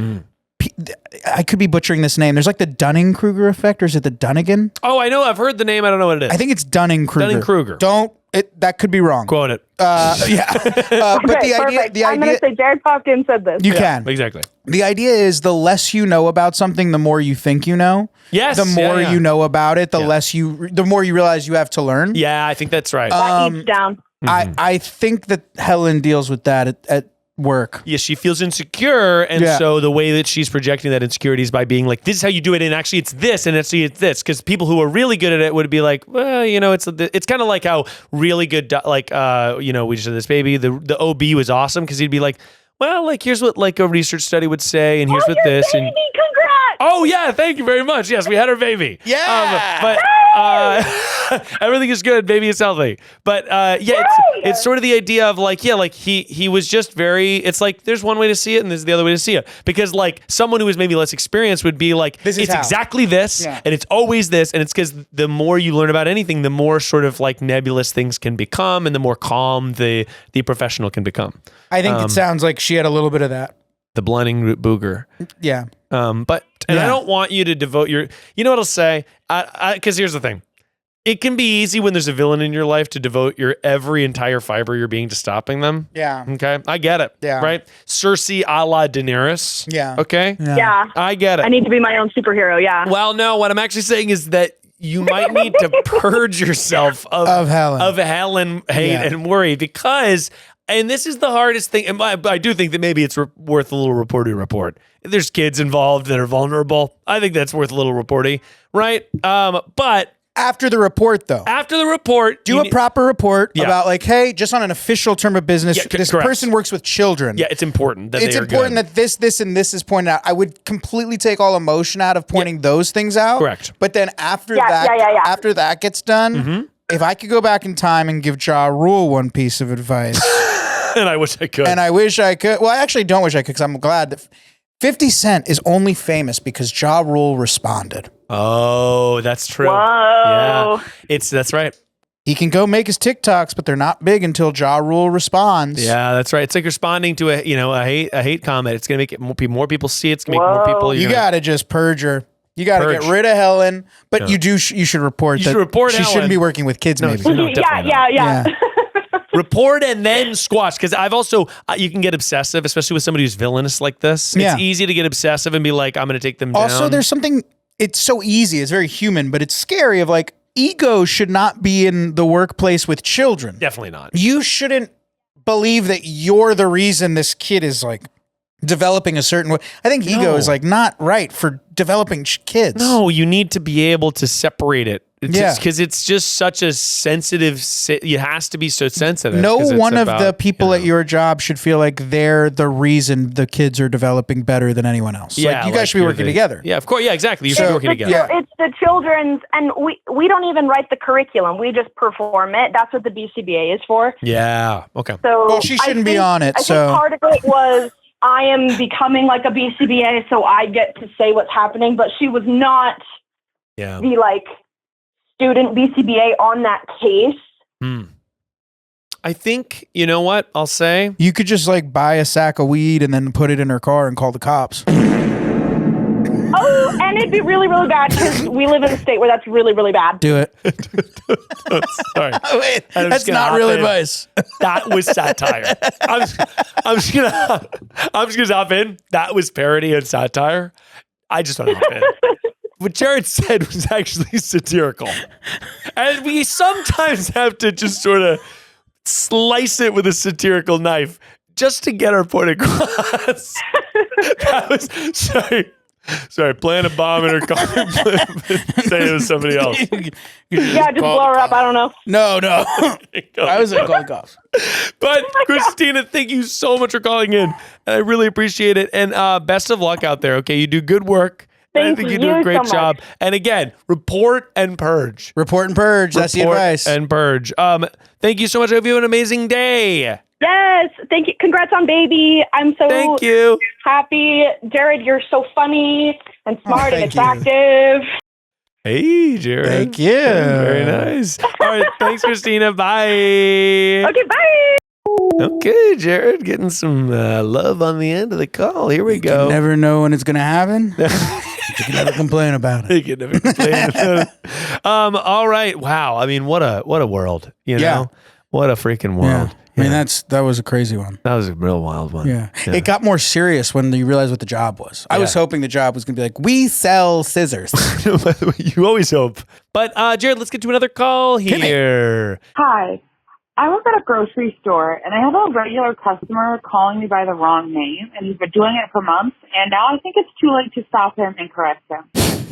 I could be butchering this name. There's like the Dunning-Kruger effect, or is it the Dunnigan? Oh, I know. I've heard the name. I don't know what it is. I think it's Dunning-Kruger. Dunning-Kruger. That could be wrong. Quote it. Yeah. But the idea, I'm going to say Jared Popkin said this. You can. Exactly. The idea is the less you know about something, the more you think you know. Yes. The more you know about it, the more you realize you have to learn. Yeah, I think that's right. That eats down. I think that Helen deals with that at work. Yeah, she feels insecure, and so the way that she's projecting that insecurity is by being like, "This is how you do it," and actually it's this, and actually it's this. Because people who are really good at it would be like, "Well, it's kind of like how really good, we just had this baby. The OB was awesome because he'd be like, well, like here's what like a research study would say, and here's what this baby, and congrats! oh yeah, thank you very much. Yes, we had our baby. Yeah, but everything is good. Baby is healthy. But it's sort of the idea of like he was just very. It's like there's one way to see it and there's the other way to see it, because like someone who is maybe less experienced would be like, it's exactly this and it's always this, and it's because the more you learn about anything, the more sort of like nebulous things can become, and the more calm the professional can become. I think it sounds like she had a little bit of that. The blunting booger. Yeah. I don't want you to devote your, you know what I'll say? Because here's the thing. It can be easy when there's a villain in your life to devote your every entire fiber you're being to stopping them. Yeah. Okay. I get it. Yeah. Right? Cersei a la Daenerys. Yeah. Okay? Yeah. I get it. I need to be my own superhero. Yeah. Well, no, what I'm actually saying is that you might need to purge yourself of Helen hate and worry, because, and this is the hardest thing, and I do think that maybe it's worth a little reporting report. There's kids involved that are vulnerable. I think that's worth a little reporting, right? But after the report, though. After the report, do a proper report Yeah. about like, hey, just on an official term of business, this correct. person works with children. Yeah, it's important that It's important that this, and this is pointed out. I would completely take all emotion out of pointing those things out. Correct. But then after after that gets done, if I could go back in time and give Ja Rule one piece of advice, and I wish I could. Well, I actually don't wish I could, because I'm glad that 50 Cent is only famous because Ja Rule responded. Oh, that's true. Whoa. Yeah, that's right. He can go make his TikToks, but they're not big until Ja Rule responds. Yeah, that's right. It's like responding to a hate comment. It's gonna make it more people see it. It's gonna make more people. You gotta just purge her. You gotta get rid of Helen, but you should report that report she Helen. Shouldn't be working with kids. Maybe. No, Yeah. Report and then squash, because I've also you can get obsessive, especially with somebody who's villainous like this. Yeah. It's easy to get obsessive and be like, I'm going to take them down. Also, there's something. It's so easy. It's very human, but it's scary. Of like, ego should not be in the workplace with children. Definitely not. You shouldn't believe that you're the reason this kid is like developing a certain way. I think ego is like not right for developing kids. No, you need to be able to separate it. Because Yeah. it's just such a sensitive. It has to be so sensitive. No 'cause it's one of about, the people at your job should feel like they're the reason the kids are developing better than anyone else. Yeah, like, you guys should be working together. Yeah, of course. Yeah, exactly. You should be working together. It's the children's, and we don't even write the curriculum. We just perform it. That's what the BCBA is for. Yeah. Okay. So Well, she shouldn't be on it. I think part of it was I am becoming like a BCBA, so I get to say what's happening. But she was not the like student BCBA on that case. I think, you know what I'll say? You could just like buy a sack of weed and then put it in her car and call the cops. Oh, and it'd be really, really bad because we live in a state where that's really, really bad. Do it. Sorry. Wait, that's not real advice. That was satire. I'm just gonna hop in. That was parody and satire. I just want to hop in. What Jared said was actually satirical. And we sometimes have to just sort of slice it with a satirical knife just to get our point across. That was, sorry, plant a bomb in her car. Say it was somebody else. Yeah, just blow her up. I don't know. No. I was at calling cops. But Christina, thank you so much for calling in. And I really appreciate it. And best of luck out there. Okay, you do good work. I think you do a great job. And again, report and purge. Report and purge. That's the advice. And purge. Thank you so much. I hope you have an amazing day. Yes. Thank you. Congrats on baby. I'm so happy. Jared, you're so funny and smart and attractive. Hey, Jared. Thank you. Very nice. All right. Thanks, Christina. Bye. Okay, bye. Okay, Jared, getting some love on the end of the call. Here we go. You never know when it's going to happen. You can never complain about it. You can never complain about it. All right. Wow. I mean, what a world. You know? Yeah. What a freaking world. Yeah. I mean, that was a crazy one. That was a real wild one. Yeah. It got more serious when you realized what the job was. I was hoping the job was going to be like, we sell scissors. You always hope. But Jared, let's get to another call here. Hi. I work at a grocery store, and I have a regular customer calling me by the wrong name, and he's been doing it for months, and now I think it's too late to stop him and correct him.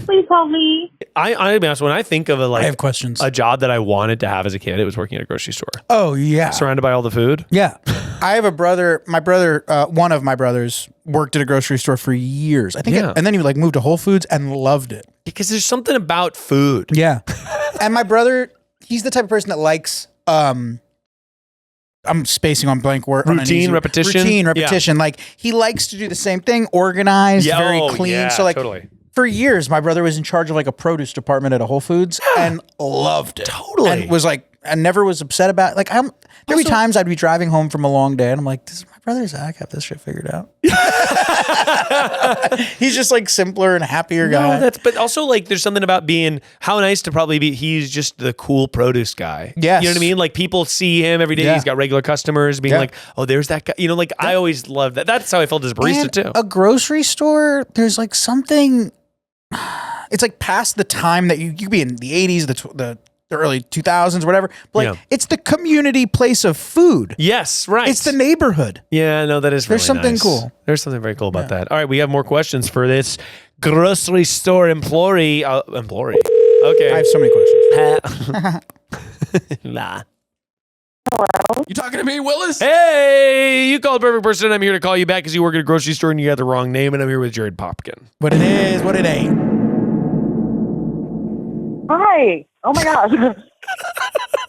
Please help me. I be honest, when I think of I have questions. a job that I wanted to have as a kid, it was working at a grocery store. Oh, yeah. Surrounded by all the food. Yeah. I have a brother. My brother, one of my brothers, worked at a grocery store for years. I think, and then he moved to Whole Foods and loved it. Because there's something about food. Yeah. And my brother, he's the type of person that likes, I'm spacing on blank word. Routine, repetition. Yeah. Like, he likes to do the same thing, organized, very clean. Yeah, so, totally. For years, my brother was in charge of a produce department at a Whole Foods and loved it. Totally. And was I never was upset about it. There'd be times I'd be driving home from a long day and I'm like, does my brother Zach have this shit figured out? He's just simpler and happier guy. No, but also there's something about being, how nice to probably be, he's just the cool produce guy. Yes. You know what I mean? People see him every day. Yeah. He's got regular customers being oh, there's that guy. I always loved that. That's how I felt as a barista And too. A grocery store, there's something, it's past the time that you could be in the 80s, the early 2000s, whatever. But it's the community place of food. Yes, right. It's the neighborhood. Yeah, no, that is really There's something nice. cool. There's something very cool about that. All right, we have more questions for this grocery store employee. Okay. I have so many questions. Nah. Hello? You talking to me, Willis? Hey, you called the perfect person. I'm here to call you back because you work at a grocery store and you got the wrong name. And I'm here with Jared Popkin. What it is, what it ain't. Hi. Oh, my gosh.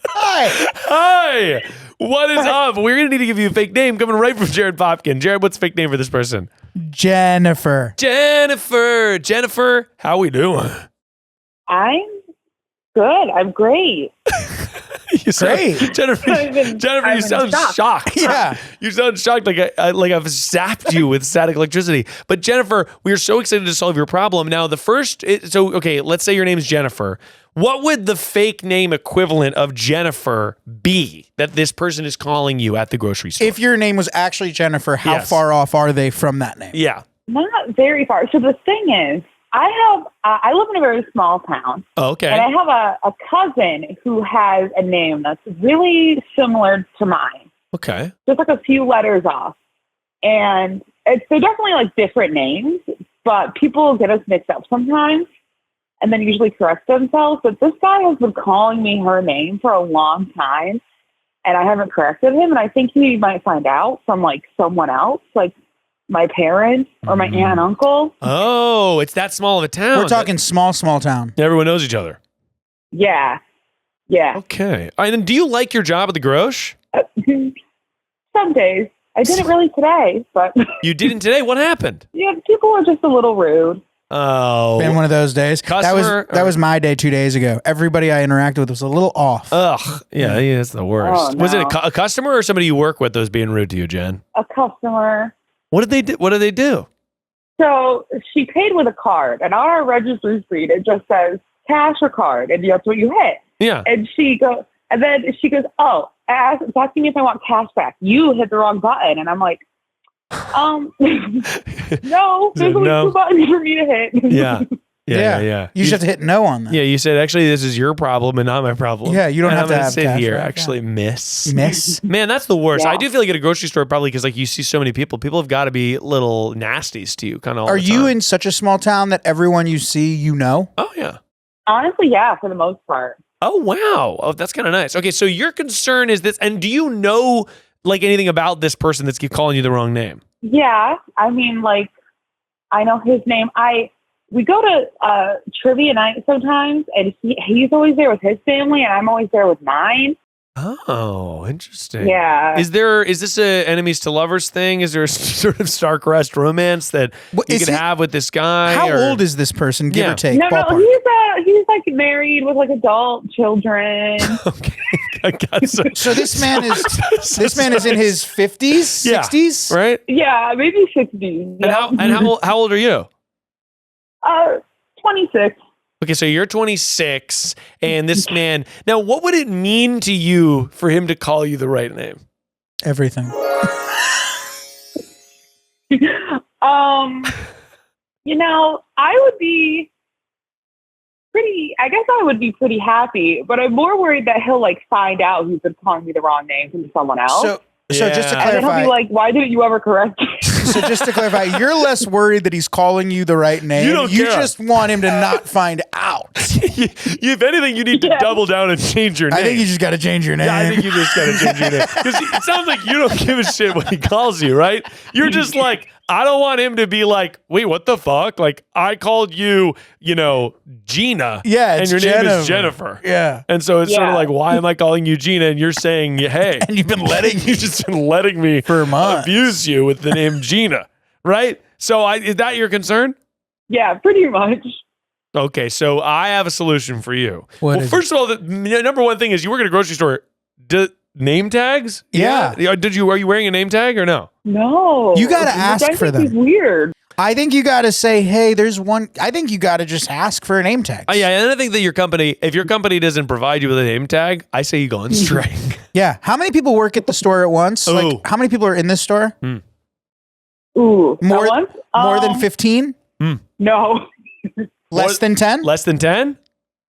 Hi. What is up? We're going to need to give you a fake name coming right from Jared Popkin. Jared, what's the fake name for this person? Jennifer. Jennifer, how we doing? I'm good. I'm great. You sound, Great. Jennifer, you sound shocked. Yeah. You sound shocked like I've zapped you with static electricity. But Jennifer, we are so excited to solve your problem. Now, let's say your name is Jennifer. What would the fake name equivalent of Jennifer be that this person is calling you at the grocery store? If your name was actually Jennifer, how far off are they from that name? Yeah. Not very far. So the thing is, I live in a very small town. Oh, okay. And I have a cousin who has a name that's really similar to mine. Okay. Just a few letters off. And they're definitely different names, but people get us mixed up sometimes and then usually correct themselves. But this guy has been calling me her name for a long time and I haven't corrected him. And I think he might find out from someone else, my parents or my aunt and uncle. Oh, it's that small of a town. We're talking small town. Everyone knows each other. Yeah. Yeah. Okay. All right, and do you like your job at the Grosh? Some days. I didn't really today, but You didn't today? What happened? yeah, people were just a little rude. Oh. Been one of those days. Customer that was my day 2 days ago. Everybody I interacted with was a little off. Ugh. Yeah, it's the worst. Oh, Was it no. a customer or somebody you work with that was being rude to you, Jen? A customer. What did they do? So she paid with a card, and on our registry screen, it just says cash or card, and that's what you hit. Yeah. And she goes, oh, it's asking me if I want cash back. You hit the wrong button. And I'm like, no, there's only No. 2 buttons for me to hit. Yeah. You just have to hit no on that. Yeah, you said, actually, this is your problem and not my problem. Yeah, you don't and have I'm to gonna have sit cash here, back, actually, miss. Miss. Man, that's the worst. Yeah. I do feel like at a grocery store, probably because you see so many people. People have got to be little nasties to you, kind of. Are you in such a small town that everyone you see, you know? Oh yeah. Honestly, yeah, for the most part. Oh wow. Oh, that's kind of nice. Okay, so your concern is this, and do you know anything about this person that's keep calling you the wrong name? Yeah, I mean, I know his name. We go to trivia night sometimes, and he's always there with his family, and I'm always there with mine. Oh, interesting. Yeah. Is this a enemies to lovers thing? Is there a sort of star-crossed romance that you could have with this guy? How old is this person, give or take? No, ballpark? he's married with adult children. Okay. I got some. So this man is in his 50s, Yeah. 60s, Right? Yeah, maybe 60s. And how old are you? 26. Okay, so you're 26, and this man. Now, what would it mean to you for him to call you the right name? Everything. I would be pretty happy, but I'm more worried that he'll like find out he's been calling me the wrong name from someone else. So just to Yeah. and then he'll clarify, be like, why didn't you ever correct me? so just to clarify, you're less worried that he's calling you the right name. You don't care. just want him to not find out. If anything, you need to Yeah. double down and change your name. I think you just got to change your name. Yeah, I think you just gotta change your name. Because it sounds like you don't give a shit when he calls you, right? You're just like, I don't want him to be like, wait, what the fuck? Like, I called you, Gina. Yeah, and it's your name is Jennifer. Jennifer. Yeah. And so it's sort of Yeah. like, why am I calling you Gina? And you're saying, hey. And you've been letting you've just been letting me For months. abuse you with the name Gina, right? So is that your concern? Yeah, pretty much. Okay, so I have a solution for you. What Well, is first of all, the number one thing is you work at a grocery store. Name tags? Yeah. Are you wearing a name tag or no? No. You gotta Which I ask think for them. is weird. I think you got to say, hey, there's one. I think you got to just ask for a name tag. Yeah, and I think that if your company doesn't provide you with a name tag, I say you go on strike. Yeah. How many people work at the store at once? Ooh. Like, how many people are in this store? Ooh. More, at once? more than 15? No. Less than 10? Less than 10?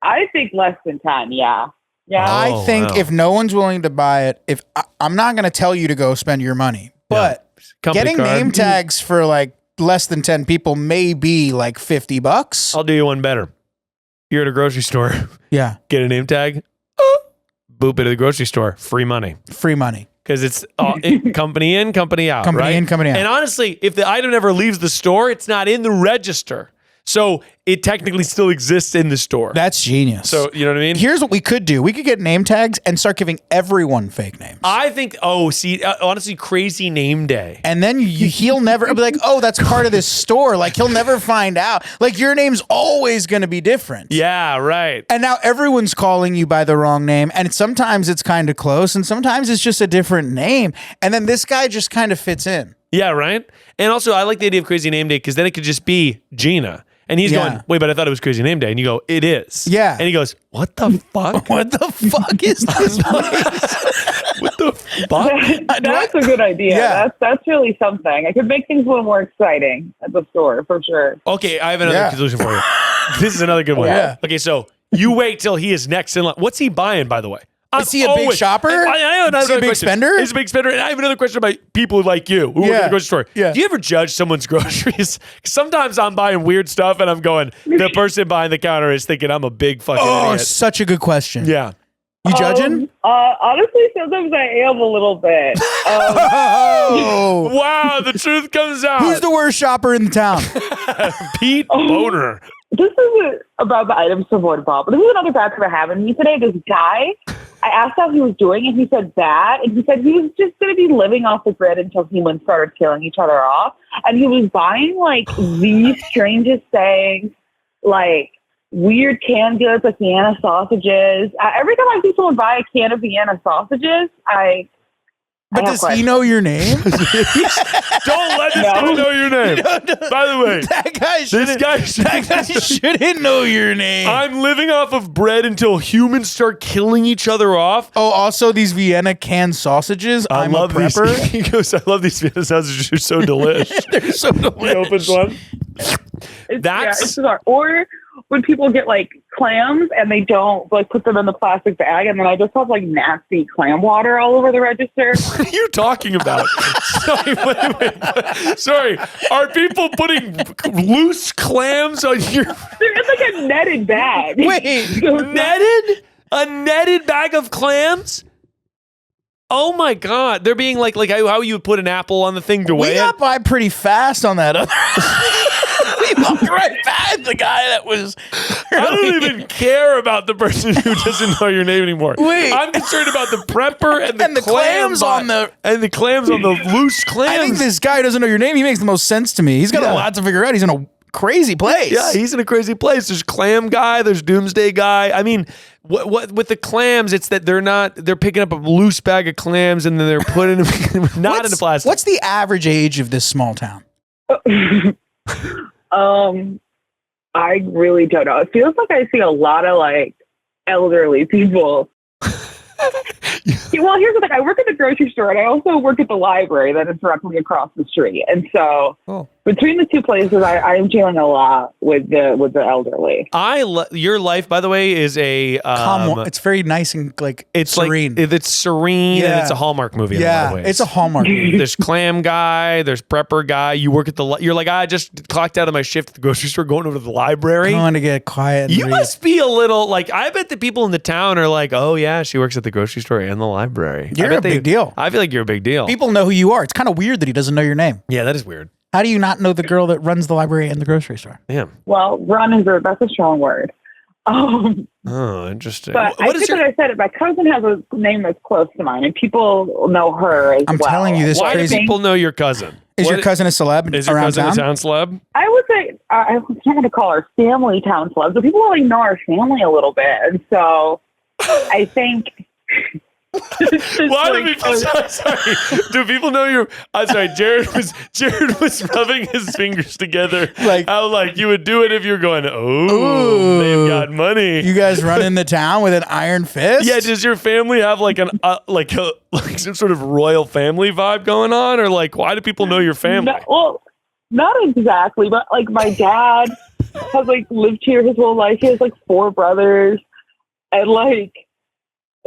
I think less than 10, yeah. Yeah. Oh, I think wow. if no one's willing to buy it, I'm not going to tell you to go spend your money, but Company getting card. name tags for like less than 10 people may be like $50. I'll do you one better. You're at a grocery store. Yeah. Get a name tag. Boop it at the grocery store. Free money. Free money. Because it's company in, company out. Company right? in, company out. And honestly, if the item never leaves the store, it's not in the register. So it technically still exists in the store. That's genius. So, you know what I mean? Here's what we could do. We could get name tags and start giving everyone fake names. I think, honestly, crazy name day. And then he'll never be like, oh, that's part of this store. Like, he'll never find out. Like, your name's always going to be different. Yeah, right. And now everyone's calling you by the wrong name. And sometimes it's kind of close. And sometimes it's just a different name. And then this guy just kind of fits in. Yeah, right? And also, I like the idea of crazy name day because then it could just be Gina. And he's Yeah. going, wait, but I thought it was crazy name day. And you go, it is. Yeah. And he goes, what the fuck? What the fuck is this place? What the fuck? That's a good idea. Yeah. That's really something. I could make things a little more exciting at the store, for sure. Okay, I have another Yeah. solution for you. This is another good one. Yeah. Okay, so you wait till he is next in line. What's he buying, by the way? Is he a big shopper? I have another Is he a big question. spender? He's a big spender. And I have another question about people like you who work at the grocery store. Yeah. Do you ever judge someone's groceries? Sometimes I'm buying weird stuff and I'm going, the person behind the counter is thinking I'm a big fucking Oh, idiot. such a good question. Yeah. You judging? Honestly, sometimes I am a little bit. Oh. Wow, the truth comes out. Who's the worst shopper in the town? Pete Boner? This isn't about the items to avoid Bob, but this is another bad thing that happened to me today. This guy, I asked how he was doing, and he said bad. And he said he was just going to be living off the grid until humans started killing each other off. And he was buying, like, the strangest things, like weird canned goods like Vienna sausages. Every time I see someone buy a can of Vienna sausages, But does he know your name? Don't let this guy know your name. By the way, That guy this guy shouldn't know your name. I'm living off of bread until humans start killing each other off. Oh, also these Vienna canned sausages. I'm a these. prepper. He goes, I love these Vienna sausages. They're so delish. They're so He delicious. opens one. It's bizarre. Or when people get like clams and they don't like put them in the plastic bag, and then I just have like nasty clam water all over the register. What are you talking about? Sorry, wait. Sorry. Are people putting loose clams on your It's like a netted bag. Wait, netted? A netted bag of clams? Oh my God. They're being like how you would put an apple on the thing to we weigh got it. by pretty fast on that other. We walked right past the guy that was. I don't even care about the person who doesn't know your name anymore. Wait. I'm concerned about the prepper and the, And the clams on the- and the clams on the loose clams. I think this guy doesn't know your name. He makes the most sense to me. He's got Yeah. a lot to figure out. He's in a crazy place. Yeah, he's in a crazy place. There's clam guy, there's doomsday guy. I mean, what with the clams, it's that they're picking up a loose bag of clams and then they're putting them not into plastic. What's the average age of this small town? I really don't know. It feels like I see a lot of like elderly people. Well, here's the thing. I work at the grocery store and I also work at the library that is directly across the street. And so between the two places, I am dealing a lot with the elderly. Your life, by the way, is a it's very nice and it's serene. It's serene and it's a Hallmark movie. In a lot of ways. It's a Hallmark movie. There's clam guy, there's prepper guy. You work at you're like, I just clocked out of my shift at the grocery store, going over to the library. I want to get quiet. You must be a little like. I bet the people in the town are like, oh yeah, she works at the grocery store and the library. You're a big deal. I feel like you're a big deal. People know who you are. It's kind of weird that he doesn't know your name. Yeah, that is weird. How do you not know the girl that runs the library and the grocery store? Yeah. Well, that's a strong word. Oh, interesting. But I said it. My cousin has a name that's close to mine, and people know her as I'm well. telling you this Why crazy. do people know your cousin? Is your cousin a celeb? Is your cousin a town celeb? I would say I'm going to call her family town celeb. So people really know our family a little bit, and so I think. Why do people? Sorry, do people know your? I'm sorry. Jared was rubbing his fingers together, like how like you would do it if you're going. Oh, they've got money. You guys run in the town with an iron fist? Yeah. Does your family have like like some sort of royal family vibe going on, or like why do people know your family? Not exactly, but like my dad has like lived here his whole life. He has like 4 brothers, and like.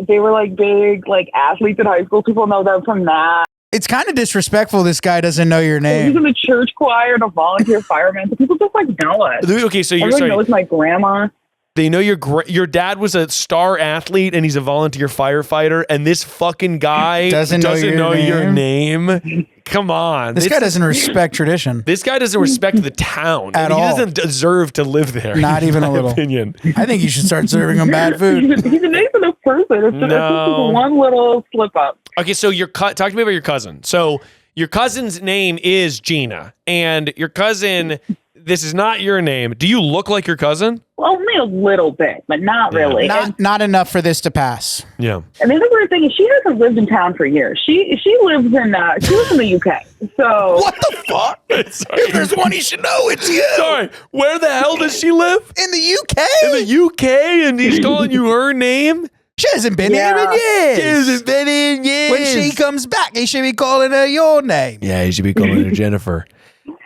They were like big like athletes in high school. People know them from that. It's kind of disrespectful this guy doesn't know your name. He's in the church choir and a volunteer fireman. So people just like know us. Okay, so you're Everyone knows my grandma. They know your dad was a star athlete and he's a volunteer firefighter, and this fucking guy doesn't know your name. Come on. This guy doesn't respect tradition. This guy doesn't respect the town. At all. He doesn't deserve to live there. Not even a little. Opinion. I think you should start serving him bad food. He's a nice enough person. It's just one little slip up. Okay, so talk to me about your cousin. So your cousin's name is Gina, and your cousin, this is not your name. Do you look like your cousin? Well, only a little bit, but not really. Not enough for this to pass. Yeah. And the other weird thing is she hasn't lived in town for years. She lives in the UK. So what the fuck? If there's one you should know, it's you. Sorry, where the hell does she live? In the UK. In the UK, and he's calling you her name? She hasn't been here in years. She hasn't been in years. When she comes back, he should be calling her your name. Yeah, he should be calling her Jennifer.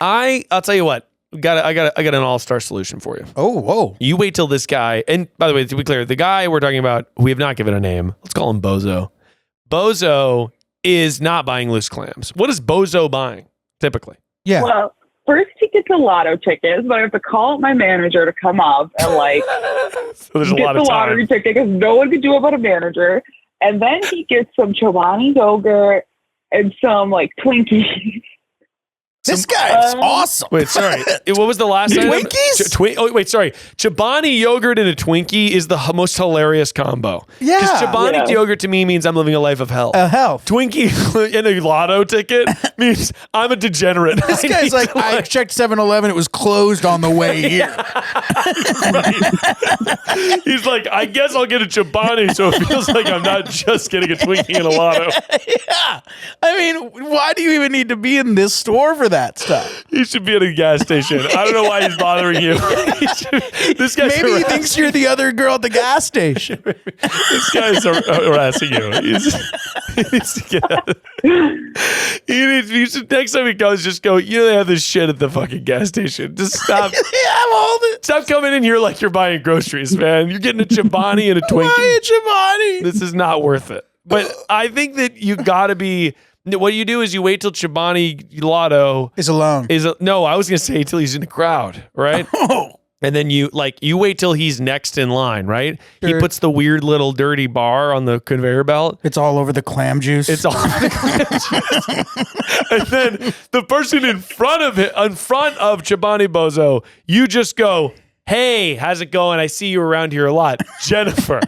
I'll tell you what. I got an all-star solution for you. Oh, whoa. You wait till this guy, and by the way, to be clear, the guy we're talking about, we have not given a name. Let's call him Bozo. Bozo is not buying loose clams. What is Bozo buying, typically? Yeah. Well, first he gets a lotto ticket, but I have to call up my manager to come up and like so there's a get lot the of time. lottery ticket because no one could do it but a manager. And then he gets some Chobani yogurt and some like Twinkies. This guy is awesome. Wait, sorry. What was the last item? Twinkies? Wait, sorry. Chobani yogurt and a Twinkie is the most hilarious combo. Yeah. Because Chobani yogurt to me means I'm living a life of hell. Health. Twinkie and a lotto ticket means I'm a degenerate. This guy's like, I checked 7-Eleven. It was closed on the way here. Right. He's like, I guess I'll get a Chobani so it feels like I'm not just getting a Twinkie and a lotto. Yeah. I mean, why do you even need to be in this store for that stuff? You should be at a gas station. I don't know why he's bothering you. This guy's Maybe he thinks you're the other girl at the gas station. This guy's harassing you. He needs to get out of you should, next time he comes, just go, they have this shit at the fucking gas station. Just stop. Stop coming in here like you're buying groceries, man. You're getting a Chobani and a Twinkie. Why a Chobani? This is not worth it. But I think that you gotta be. What you do is you wait till Chobani Lotto is alone. No, I was gonna say till he's in the crowd, right? Oh. And then you wait till he's next in line, right? Sure. He puts the weird little dirty bar on the conveyor belt. It's all over the clam juice. It's all over the clam juice. And then the person in front of Chobani Bozo, you just go, "Hey, how's it going? I see you around here a lot, Jennifer."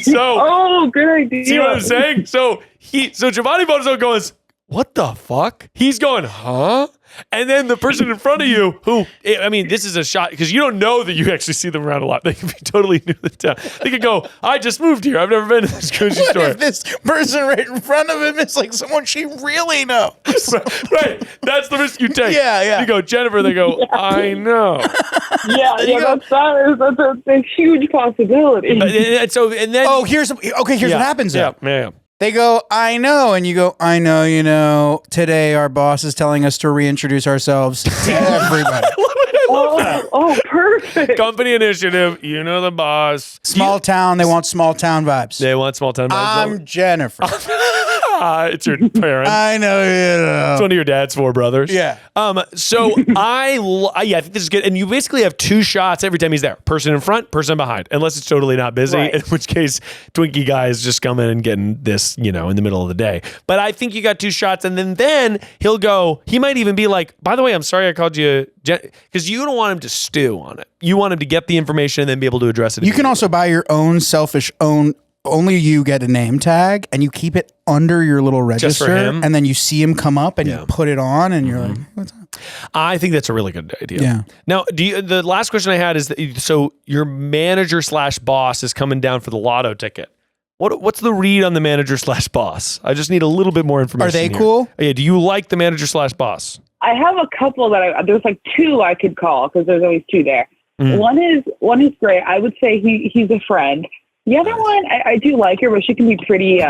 So, good idea. See what I'm saying? So Chobani Bozo goes, "What the fuck?" He's going, "Huh?" And then the person in front of you, who, I mean, this is a shot because you don't know that you actually see them around a lot. They could be totally new to the town. They could go, I just moved here. I've never been to this grocery store. What if this person right in front of him is like someone she really knows? Right. That's the risk you take. Yeah. You go, Jennifer, they go, I know. That's a huge possibility. And then. Oh, here's what happens. Yeah. They go, I know. And you go, I know, today our boss is telling us to reintroduce ourselves to everybody. Oh, perfect. Company initiative. You know the boss. Small town. They want small town vibes. They want small town vibes. I'm Jennifer. It's your parents. I know, It's one of your dad's 4 brothers. Yeah. So I think this is good. And you basically have 2 shots every time he's there. Person in front, person behind. Unless it's totally not busy, Right. in which case Twinkie guy is just coming and getting this, in the middle of the day. But I think you got 2 shots. And then he'll go, he might even be like, by the way, I'm sorry I called you, because you don't want him to stew on it. You want him to get the information and then be able to address it. You can also buy your own only you get a name tag and you keep it under your little register. Just for him? And then you see him come up and you put it on and you're like, what's up? I think that's a really good idea. Yeah. Now, the last question I had is so your manager / boss is coming down for the lotto ticket. What's the read on the manager / boss? I just need a little bit more information. Are they here. cool? Yeah. Do you like the manager / boss? I have a couple that there's like 2 I could call because there's always 2 there. Mm. One is great. I would say he's a friend. The other one, I do like her, but she can be pretty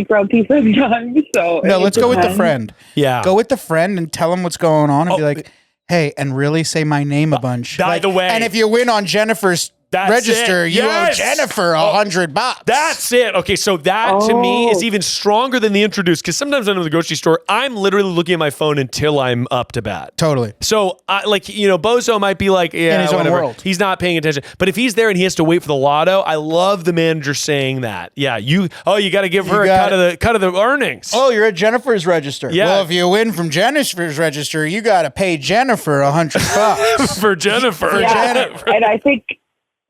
grumpy sometimes. So No, let's go with the friend. Yeah. Go with the friend and tell him what's going on and be like, hey, and really say my name a bunch. By the way. And if you win on Jennifer's register, you owe Jennifer $100. That's it. Okay, so that to me is even stronger than the introduce, because sometimes I'm in the grocery store, I'm literally looking at my phone until I'm up to bat. Totally. So, Bozo might be like, in his own whatever. world. He's not paying attention. But if he's there and he has to wait for the lotto, I love the manager saying that. Yeah, you got to give her a cut of the earnings. Oh, you're at Jennifer's register. Yeah. Well, if you win from Jennifer's register, you got to pay Jennifer $100 for Jennifer. And I think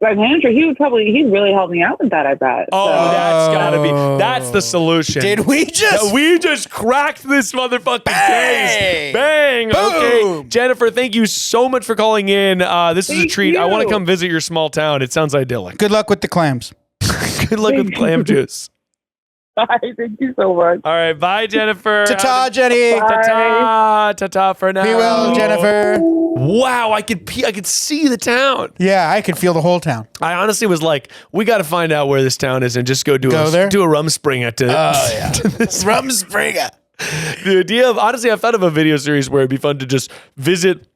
my manager, he'd really help me out with that, I bet. Oh, So. that's gotta be. That's the solution. Did we just? Yeah, we just cracked this motherfucking case. Bang. Boom. Okay. Jennifer, thank you so much for calling in. This is a Thank treat. I want to you. come visit your small town. It sounds idyllic. Good luck with the clams. Good luck with clam juice. Bye. Thank you so much. All right. Bye, Jennifer. Ta-ta, Jenny. Ta-ta. Ta-ta for now. Be well, Jennifer. Wow. I could see the town. Yeah, I could feel the whole town. I honestly was like, we got to find out where this town is and just go do a Rumspringa to this Rumspringa. The idea of, honestly, I thought of a video series where it'd be fun to just visit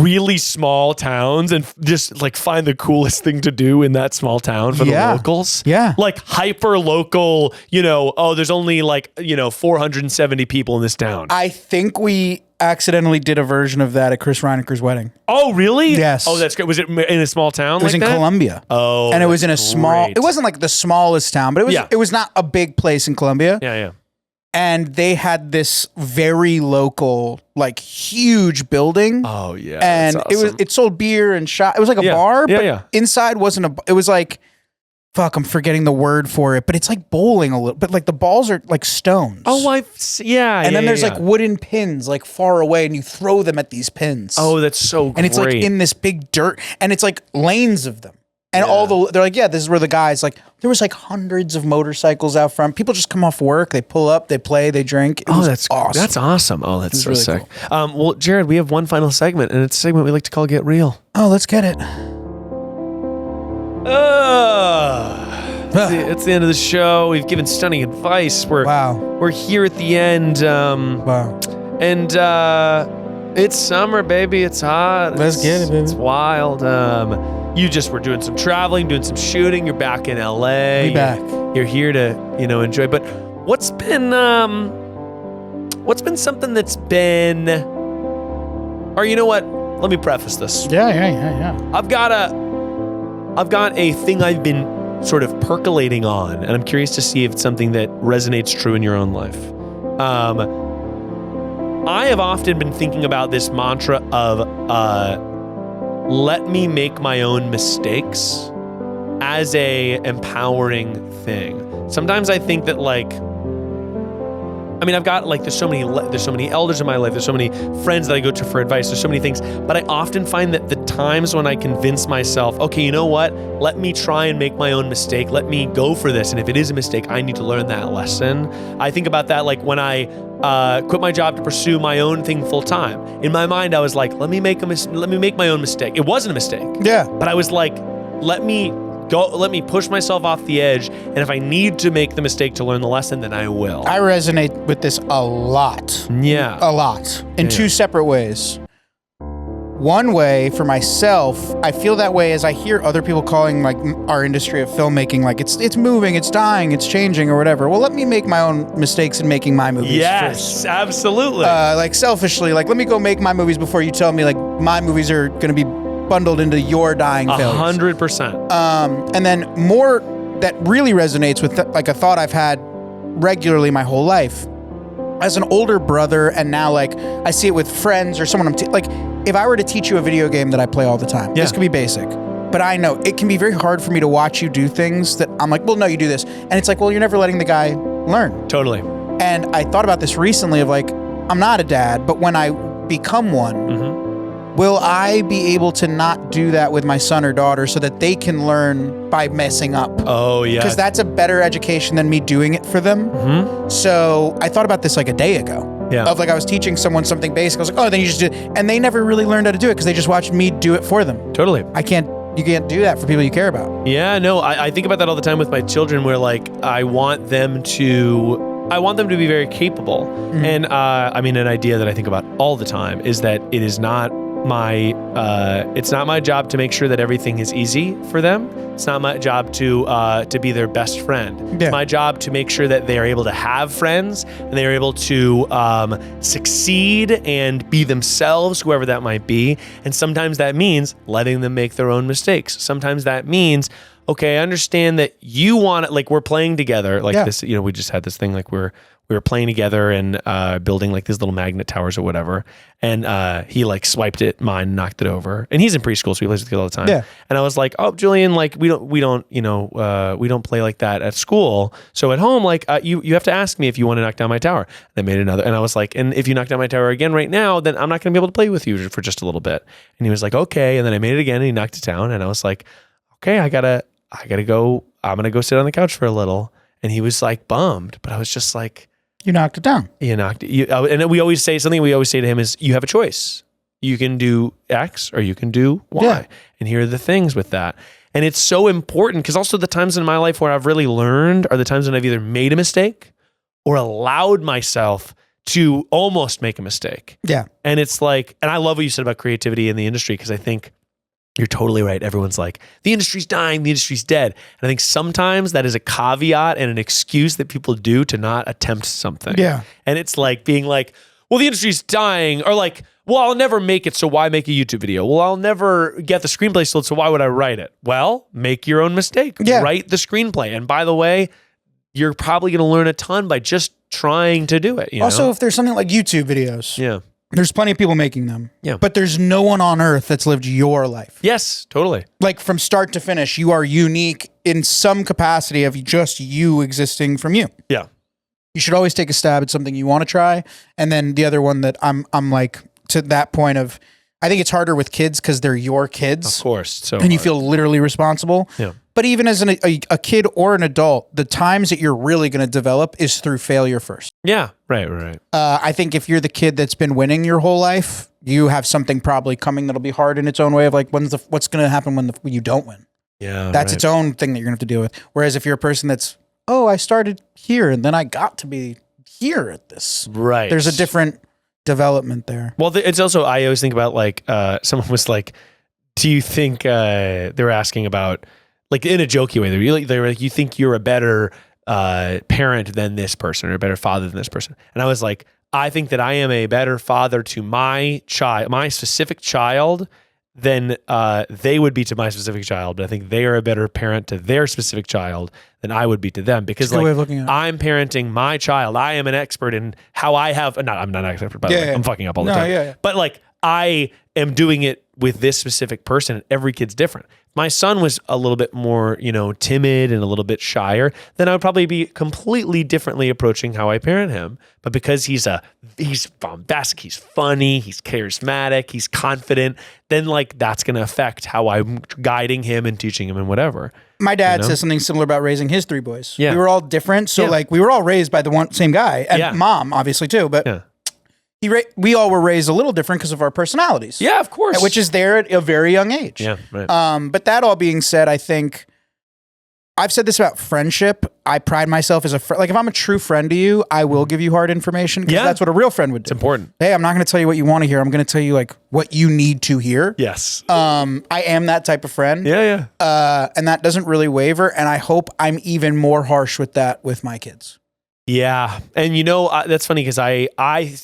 really small towns and just like find the coolest thing to do in that small town for the locals. Yeah. Like hyper local, there's only 470 people in this town. I think we accidentally did a version of that at Chris Reineker's wedding. Oh, really? Yes. Oh, that's good. Was it in a small town? It was in Columbia. Oh, and it was in a small, great. it wasn't like the smallest town, but it was not a big place in Columbia. Yeah. And they had this very local, like huge building. Oh yeah. And that's awesome. it sold beer and shot. It was like a bar, but inside wasn't it was like, fuck, I'm forgetting the word for it, but it's like bowling a little, but like the balls are like stones. Oh, and then there's like wooden pins like far away and you throw them at these pins. Oh, that's so great. And it's like in this big dirt and it's like lanes of them. And they're like, yeah, this is where the guys, like, there was like hundreds of motorcycles out front. People just come off work, they pull up, they play, they drink. That's awesome. That's awesome. Oh, that's so really sick. Cool. Well, Jared, we have one final segment, and it's a segment we like to call Get Real. Oh, let's get it. It's the end of the show. We've given stunning advice. We're here at the end. And it's summer, baby. It's hot. Let's get it, baby. It's wild. You just were doing some traveling, doing some shooting. You're back in LA. We back. You're here to, enjoy. But what's been something that's been, or you know what? Let me preface this. Yeah. I've got a thing I've been sort of percolating on, and I'm curious to see if it's something that resonates true in your own life. I have often been thinking about this mantra of, let me make my own mistakes as a empowering thing. Sometimes I think that I mean, I've got like, there's so many elders in my life. There's so many friends that I go to for advice. There's so many things, but I often find that the times when I convince myself, okay, you know what? Let me try and make my own mistake. Let me go for this. And if it is a mistake, I need to learn that lesson. I think about that like when I quit my job to pursue my own thing full time. In my mind, I was like, let me make my own mistake. It wasn't a mistake. Yeah. But I was like, let me push myself off the edge. And if I need to make the mistake to learn the lesson, then I will. I resonate with this a lot. Yeah. A lot. In two separate ways. One way for myself, I feel that way as I hear other people calling like our industry of filmmaking, like it's moving, it's dying, it's changing or whatever. Well, let me make my own mistakes in making my movies Yes, first. absolutely. Like selfishly, like let me go make my movies before you tell me like my movies are going to be bundled into your dying failures. 100%. And then more that really resonates with like a thought I've had regularly my whole life. As an older brother, and now like I see it with friends or someone like if I were to teach you a video game that I play all the time, this could be basic, but I know it can be very hard for me to watch you do things that I'm like, well, no, you do this. And it's like, well, you're never letting the guy learn. Totally. And I thought about this recently of like, I'm not a dad, but when I become one, will I be able to not do that with my son or daughter so that they can learn by messing up? Oh, yeah. Because that's a better education than me doing it for them. So I thought about this like a day ago. Yeah. Of like I was teaching someone something basic. I was like, oh, then you just do it. And they never really learned how to do it because they just watched me do it for them. Totally. You can't do that for people you care about. Yeah, no, I think about that all the time with my children where like I want them to be very capable. And I mean, an idea that I think about all the time is that it is not it's not my job to make sure that everything is easy for them. It's not my job to be their best friend. Yeah. It's my job to make sure that they are able to have friends and they are able to succeed and be themselves, whoever that might be. And sometimes that means letting them make their own mistakes. Sometimes that means, okay, I understand that you want it, like we're playing together, like this, you know, we just had this thing like we were playing together and building like these little magnet towers or whatever. And he like swiped it, mine, knocked it over. And he's in preschool, so he plays with kids all the time. Yeah. And I was like, oh, Julian, like we don't play like that at school. So at home, like you have to ask me if you want to knock down my tower. And I made another, and I was like, and if you knock down my tower again right now, then I'm not going to be able to play with you for just a little bit. And he was like, okay. And then I made it again, and he knocked it down. And I was like, okay, I gotta go. I'm gonna go sit on the couch for a little. And he was like bummed, but I was just like, you knocked it down. And we always say something we always say to him is, you have a choice. You can do X or you can do Y. Yeah. And here are the things with that. And it's so important because also the times in my life where I've really learned are the times when I've either made a mistake or allowed myself to almost make a mistake. Yeah. And it's like, and I love what you said about creativity in the industry because I think you're totally right. Everyone's like, the industry's dying, the industry's dead. And I think sometimes that is a caveat and an excuse that people do to not attempt something. Yeah. And it's like being like, well, the industry's dying, or like, well, I'll never make it, so why make a YouTube video? Well, I'll never get the screenplay sold, so why would I write it? Well, make your own mistake. Yeah. Write the screenplay. And by the way, you're probably going to learn a ton by just trying to do it. Also, if there's something like YouTube videos. Yeah. There's plenty of people making them. Yeah. But there's no one on earth that's lived your life. Yes, totally. Like from start to finish, you are unique in some capacity of just you existing from you. Yeah. You should always take a stab at something you want to try. And then the other one that I'm like to that point of, I think it's harder with kids because they're your kids. Of course. So and you feel literally responsible. Yeah. But even as a kid or an adult, the times that you're really going to develop is through failure first. Yeah, right. I think if you're the kid that's been winning your whole life, you have something probably coming that'll be hard in its own way of like, what's going to happen when you don't win? Yeah, that's its own thing that you're going to have to deal with. Whereas if you're a person that's, oh, I started here and then I got to be here at this. Right. There's a different development there. Well, it's also, I always think about like, someone was like, do you think, they were asking about, like in a jokey way, they were like, you think you're a better parent than this person or a better father than this person? And I was like, I think that I am a better father to my specific child than they would be to my specific child. But I think they are a better parent to their specific child than I would be to them, because like I'm parenting my child. I am an expert in how I have, I'm not an expert, by the way. I'm fucking up all the time. But like I am doing it with this specific person. Every kid's different. My son was a little bit more, timid and a little bit shyer. Then I would probably be completely differently approaching how I parent him. But because he's bombastic, he's funny, he's charismatic, he's confident, then like that's going to affect how I'm guiding him and teaching him and whatever. My dad says something similar about raising his 3 boys. Yeah. We were all different. So like we were all raised by the same guy and mom, obviously too. But we all were raised a little different because of our personalities. Yeah, of course. Which is there at a very young age. Yeah, right. But that all being said, I think I've said this about friendship. I pride myself as a friend. Like if I'm a true friend to you, I will give you hard information because that's what a real friend would do. It's important. Hey, I'm not going to tell you what you want to hear. I'm going to tell you like what you need to hear. Yes. I am that type of friend. Yeah. And that doesn't really waver. And I hope I'm even more harsh with that with my kids. Yeah. And that's funny because I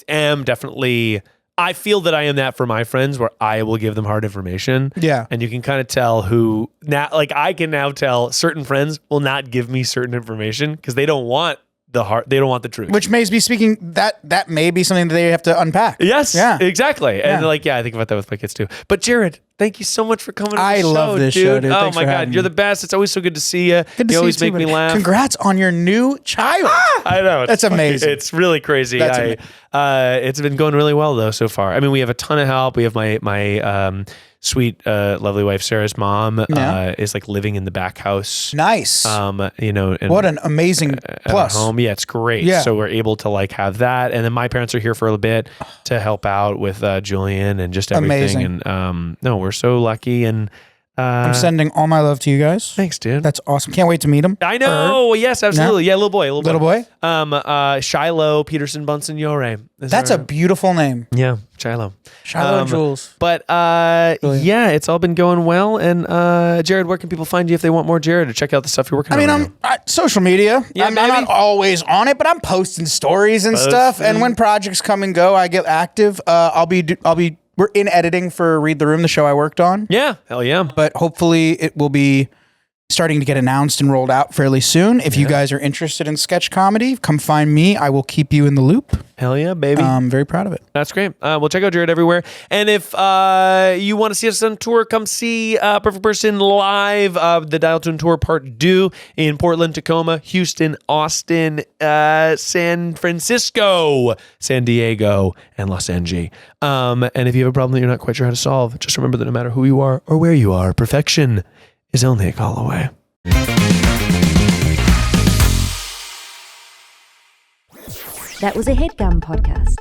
am definitely, I feel that I am that for my friends where I will give them hard information. Yeah. And you can kind of tell who now, like I can now tell certain friends will not give me certain information because they don't want they don't want the truth. Which may be speaking, that may be something that they have to unpack. Yes. Yeah. Exactly. And I think about that with my kids too. But Jared, thank you so much for coming on the show. I love this show, dude. Oh Thanks my for God. having You're me. the best. It's always so good to see you. Good to you see always you make too, me man. laugh. Congrats on your new child. I know. That's amazing. It's really crazy. That's amazing. It's been going really well though so far. I mean, we have a ton of help. We have my sweet, lovely wife Sarah's mom is like living in the back house. Nice. And What an amazing plus. Home. Yeah, it's great. Yeah. So we're able to like have that, and then my parents are here for a little bit to help out with Julian and just everything. Amazing. And no, we're so lucky. And I'm sending all my love to you guys. thanks, dude. That's awesome. Can't wait to meet him. I know. Yes, absolutely. Yeah, little boy. Little boy? Shiloh Peterson Bonsignore. That's a beautiful name. Yeah, Shiloh. Shiloh and Jules. But yeah, it's all been going well. And Jared, where can people find you if they want more Jared or check out the stuff you're working on? I mean, I'm social media. Yeah, I'm not always on it, but I'm posting stories and stuff. And when projects come and go, I get active. We're in editing for Read the Room, the show I worked on. Yeah, hell yeah. But hopefully it will be starting to get announced and rolled out fairly soon. If you guys are interested in sketch comedy, come find me. I will keep you in the loop. Hell yeah, baby. I'm very proud of it. That's great. We'll check out Jared everywhere. And if you want to see us on tour, come see Perfect Person live. The Dial Tone Tour Part 2 in Portland, Tacoma, Houston, Austin, San Francisco, San Diego, and Los Angeles. And if you have a problem that you're not quite sure how to solve, just remember that no matter who you are or where you are, perfection is only a call away. That was a Headgum podcast.